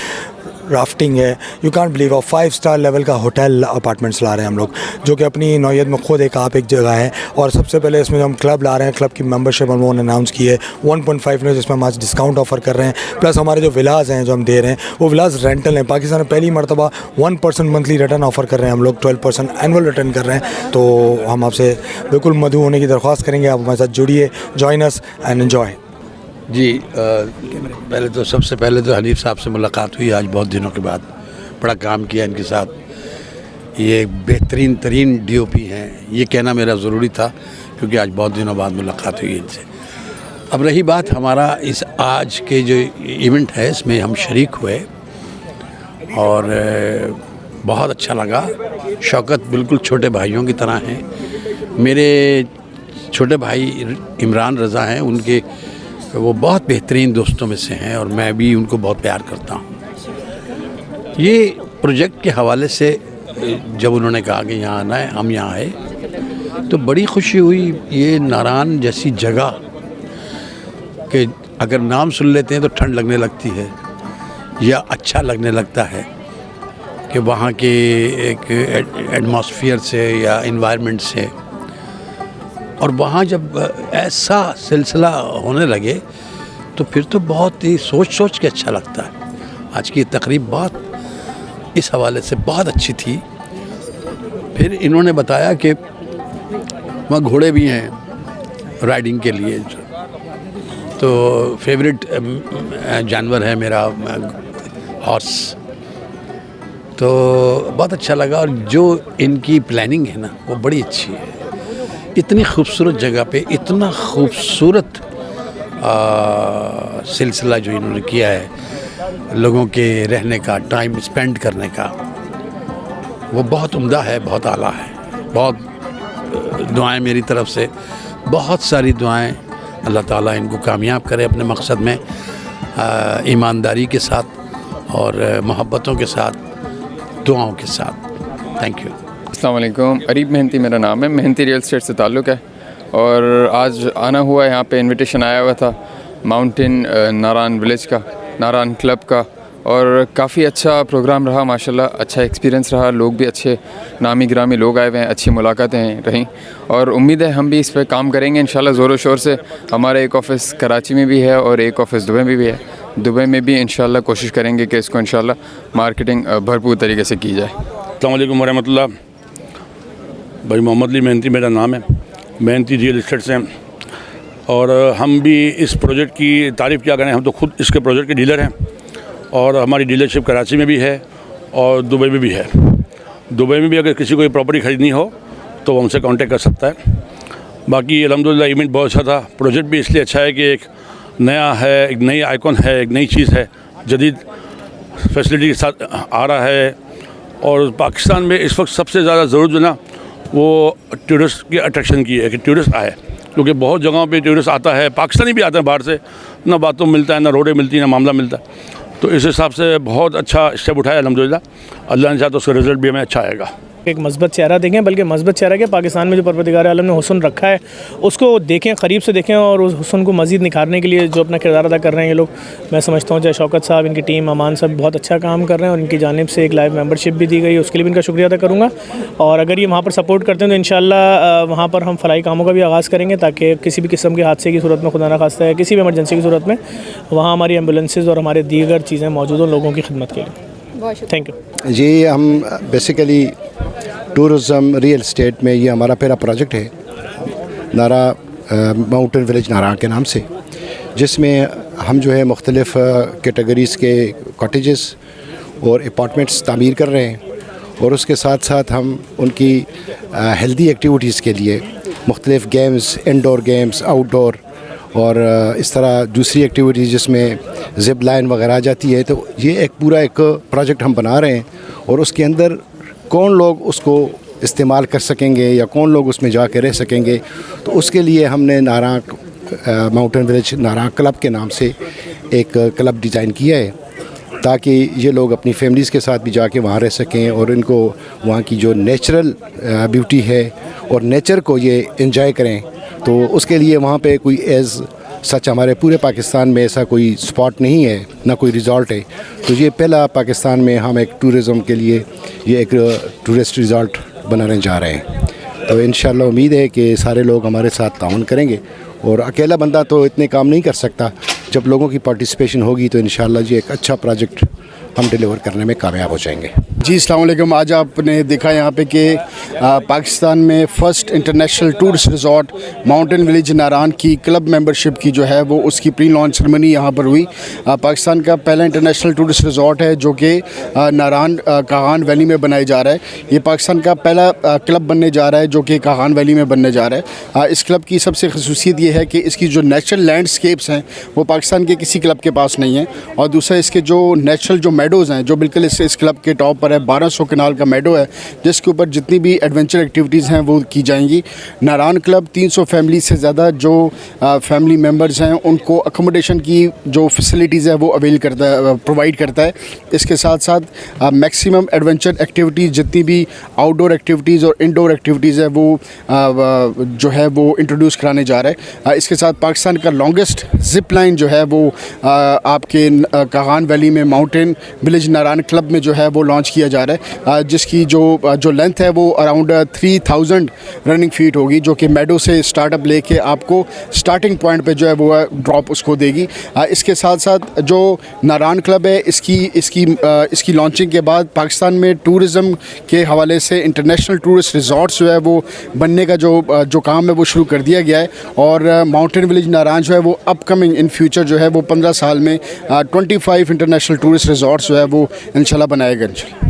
राफ्टिंग है। यू कांट बिलीव, और 5 स्टार लेवल का होटल अपार्टमेंट्स ला रहे हैं हम लोग, जो कि अपनी नौयत में खुद एक जगह है। और सबसे पहले इसमें हम क्लब ला रहे हैं, क्लब की मेंबरशिप हम लोगों ने अनाउंस की है 1.5 में, जिसमें हम आज डिस्काउंट ऑफर कर रहे हैं। प्लस हमारे जो विलाज हैं जो हम दे रहे हैं वो विलाज रेंटल हैं। पाकिस्तान में पहली मरतबा 1% मंथली रिटर्न ऑफर कर रहे हैं हम लोग, 12% एनुअल रिटर्न कर रहे हैं। तो हम आपसे बिल्कुल मदऊ होने की दरख्वास्त करेंगे, आप हमारे साथ जुड़िए, जॉइन अस एंड एन्जॉय। जी पहले तो सबसे पहले तो हनीफ साहब से मुलाकात हुई आज बहुत दिनों के बाद, बड़ा काम किया इनके साथ। ये बेहतरीन तरीन DOP हैं, ये कहना मेरा ज़रूरी था क्योंकि आज बहुत दिनों बाद मुलाकात हुई इनसे। अब रही बात हमारा इस आज के जो इवेंट है इसमें हम शरीक हुए और बहुत अच्छा लगा। शौकत बिल्कुल छोटे भाइयों की तरह हैं। मेरे छोटे भाई इमरान रज़ा हैं, उनके वो बहुत बेहतरीन दोस्तों में से हैं और मैं भी उनको बहुत प्यार करता हूँ। ये प्रोजेक्ट के हवाले से जब उन्होंने कहा कि यहाँ आना है, हम यहाँ आए तो बड़ी खुशी हुई। ये नारायण जैसी जगह कि अगर नाम सुन लेते हैं तो ठंड लगने लगती है या अच्छा लगने लगता है कि वहाँ के एक एटमॉस्फेयर से या इन्वायरमेंट से। और वहाँ जब ऐसा सिलसिला होने लगे तो फिर तो बहुत ही सोच सोच के अच्छा लगता है। आज की तकरीब बहुत इस हवाले से बहुत अच्छी थी। फिर इन्होंने बताया कि वहाँ घोड़े भी हैं राइडिंग के लिए, तो फेवरेट जानवर है मेरा हॉर्स। तो बहुत अच्छा लगा। और जो इनकी प्लानिंग है ना वो बड़ी अच्छी है। इतनी खूबसूरत जगह पे इतना खूबसूरत सिलसिला जो इन्होंने किया है लोगों के रहने का, टाइम स्पेंड करने का, वो बहुत उम्दा है, बहुत आला है। बहुत दुआएं मेरी तरफ से, बहुत सारी दुआएं। अल्लाह ताला इनको कामयाब करे अपने मकसद में, ईमानदारी के साथ और मोहब्बतों के साथ, दुआओं के साथ। Thank you. अस्सलाम वालेकुम। अरीब मेहनती मेरा नाम है, मेहनती रियल एस्टेट से ताल्लुक़ है और आज आना हुआ यहाँ पे इनविटेशन आया हुआ था माउंटेन नारान विलेज का, नारान क्लब का, और काफ़ी अच्छा प्रोग्राम रहा माशाल्लाह। अच्छा एक्सपीरियंस रहा, लोग भी अच्छे नामी गिरामी लोग आए हुए हैं, अच्छी मुलाकातें रहीं और उम्मीद है हम भी इस पर काम करेंगे इंशाल्लाह ज़ोरों शोर से। हमारा एक ऑफ़िस कराची में भी है और एक ऑफ़िस दुबई में भी है। दुबई में भी इंशाल्लाह कोशिश करेंगे कि इसको इंशाल्लाह मार्केटिंग भरपूर तरीके से की जाए। अस्सलाम वालेकुम वरहमतुल्लाह। भाई मोहम्मद अली मेहनती मेरा नाम है, मेहनती रियल एस्टेट से। और हम भी इस प्रोजेक्ट की तारीफ़ क्या करें, हम तो खुद इसके प्रोजेक्ट के डीलर हैं और हमारी डीलरशिप कराची में भी है और दुबई में भी है। दुबई में भी अगर किसी को ये प्रॉपर्टी ख़रीदनी हो तो वो हमसे कांटेक्ट कर सकता है। बाकी अल्हम्दुलिल्लाह इवेंट बहुत अच्छा था। प्रोजेक्ट भी इसलिए अच्छा है कि एक नया है, एक नई आइकॉन है, एक नई चीज़ है, जदीद फैसिलिटी के साथ आ रहा है। और पाकिस्तान में इस वक्त सबसे ज़्यादा ज़रूरत जो ना वो टूरिस्ट की अट्रैक्शन की है कि टूरिस्ट आए, क्योंकि बहुत जगहों पे टूरिस्ट आता है, पाकिस्तानी भी आते हैं बाहर से, ना बातों मिलता है, ना रोडें मिलती हैं, ना मामला मिलता है। तो इस हिसाब से बहुत अच्छा स्टेप उठाया अल्हम्दुलिल्लाह। अल्लाह ने चाहा तो उसका रिज़ल्ट भी हमें अच्छा आएगा। एक मस्बत चेहरा देखें, बल्कि मस्बत चेहरा के पाकिस्तान में जो परवरदिगार आलम ने हुस्न रखा है उसको देखें, क़रीब से देखें और उस हुस्न को मज़ीद निखारने के लिए जो अपना किरदार अदा कर रहे हैं ये लोग, मैं समझता हूँ चाहे शौकत साहब, इनकी टीम, अमान साहब बहुत अच्छा काम कर रहे हैं और इनकी जानिब से एक लाइव मेंबरशिप भी दी गई है, उसके लिए भी इनका शुक्रिया अदा करूँगा। और अगर ये वहाँ पर सपोर्ट करते हैं तो इंशाल्लाह वहाँ पर हम फलाई कामों का भी आगाज़ करेंगे ताकि किसी भी किस्म के हादसे की सूरत में, खुदा न खास्ता है किसी भी इमरजेंसी की सूरत में, वहाँ हमारी एम्बुलेंसेज और हमारे दीगर चीज़ें मौजूद हों लोगों की खिदमत के लिए। थैंक यू जी। हम बेसिकली टूरिज़म रियल एस्टेट में ये हमारा पहला प्रोजेक्ट है नारा माउंटेन विलेज नारा के नाम से, जिसमें हम जो है मुख्तलिफ़ कैटेगरीज़ के कॉटेजेस और अपार्टमेंट्स तामीर कर रहे हैं और उसके साथ साथ हम उनकी हेल्दी एक्टिविटीज़ के लिए मुख्तलिफ़ गेम्स, इंडोर गेम्स, आउटडोर और इस तरह दूसरी एक्टिविटीज़ जिसमें ज़िप लाइन वगैरह आ जाती है, तो ये एक पूरा एक प्रोजेक्ट हम बना रहे हैं। और उसके अंदर कौन लोग उसको इस्तेमाल कर सकेंगे या कौन लोग उसमें जाके रह सकेंगे, तो उसके लिए हमने नारां माउंटेन विलेज नारां क्लब के नाम से एक क्लब डिज़ाइन किया है ताकि ये लोग अपनी फैमिलीज़ के साथ भी जाके वहाँ रह सकें और इनको वहाँ की जो नेचुरल ब्यूटी है और नेचर को ये एंजॉय करें। तो उसके लिए वहाँ पे कोई एज़ सच हमारे पूरे पाकिस्तान में ऐसा कोई स्पॉट नहीं है, ना कोई रिज़ॉर्ट है। तो ये पहला पाकिस्तान में हम एक टूरिज़म के लिए ये एक टूरिस्ट रिज़ॉर्ट बनाने जा रहे हैं। तो इंशाल्लाह उम्मीद है कि सारे लोग हमारे साथ ताउन करेंगे और अकेला बंदा तो इतने काम नहीं कर सकता। जब लोगों की पार्टिसिपेशन होगी तो इंशाल्लाह जी एक अच्छा प्रोजेक्ट हम डिलीवर करने में कामयाब हो जाएंगे। जी अस्सलाम वालेकुम। आज आपने देखा यहाँ पे कि पाकिस्तान में first international tourist resort mountain village Naran की क्लब मेंबरशिप की जो है वो उसकी प्री लॉन्च सेरेमनी यहाँ पर हुई। पाकिस्तान का पहला इंटरनेशनल टूरिस्ट रिज़ॉर्ट है जो कि नारान कागान वैली में बनाया जा रहा है। ये पाकिस्तान का पहला क्लब बनने जा रहा है जो कि कागान वैली में बनने जा रहा है। इस क्लब की सबसे ख़ुसूसियत ये है कि इसकी जो नेचुरल लैंडस्केप्स हैं वो पाकिस्तान के किसी क्लब के पास नहीं है और दूसरा इसके जो नेचुरल जो मेडोज़ हैं जो बिल्कुल इस क्लब के टॉप पर रहा है, 1200 कनाल का मेडो है जिसके ऊपर जितनी भी एडवेंचर एक्टिविटीज़ हैं वो की जाएंगी। नारान क्लब 300 फैमिली से ज़्यादा जो फैमिली मेम्बर्स हैं उनको अकोमोडेशन की जो फैसिलिटीज़ है वो अवेल करता है, प्रोवाइड करता है। इसके साथ साथ मैक्सिमम एडवेंचर एक्टिविटीज़ जितनी भी आउटडोर एक्टिविटीज़ और इंडोर एक्टिविटीज़ है वो जो है वो इंट्रोड्यूस कराने जा रहा है। इसके साथ पाकिस्तान का लॉन्गेस्ट जिप लाइन जो है वो आपके कागान वैली में माउंटेन विलेज नारान क्लब में जो है वो लॉन्च किया जा रहा है, जिसकी जो लेंथ है वो अराउंड 3000 रनिंग फीट होगी, जो कि मेडो से स्टार्टअप लेके आपको स्टार्टिंग पॉइंट पे जो है वो ड्रॉप उसको देगी। इसके साथ साथ जो नारान क्लब है इसकी लॉन्चिंग के बाद पाकिस्तान में टूरिज़म के हवाले से इंटरनेशनल टूरिस्ट रिजॉर्ट्स जो है वो बनने का जो काम है वो शुरू कर दिया गया है। और माउंटेन विलेज नारान जो है वो अपकमिंग इन फ्यूचर जो है वो 15 साल में 25 इंटरनेशनल टूरिस्ट रिजॉर्ट्स जो है वो इंशाल्लाह बनाएगा।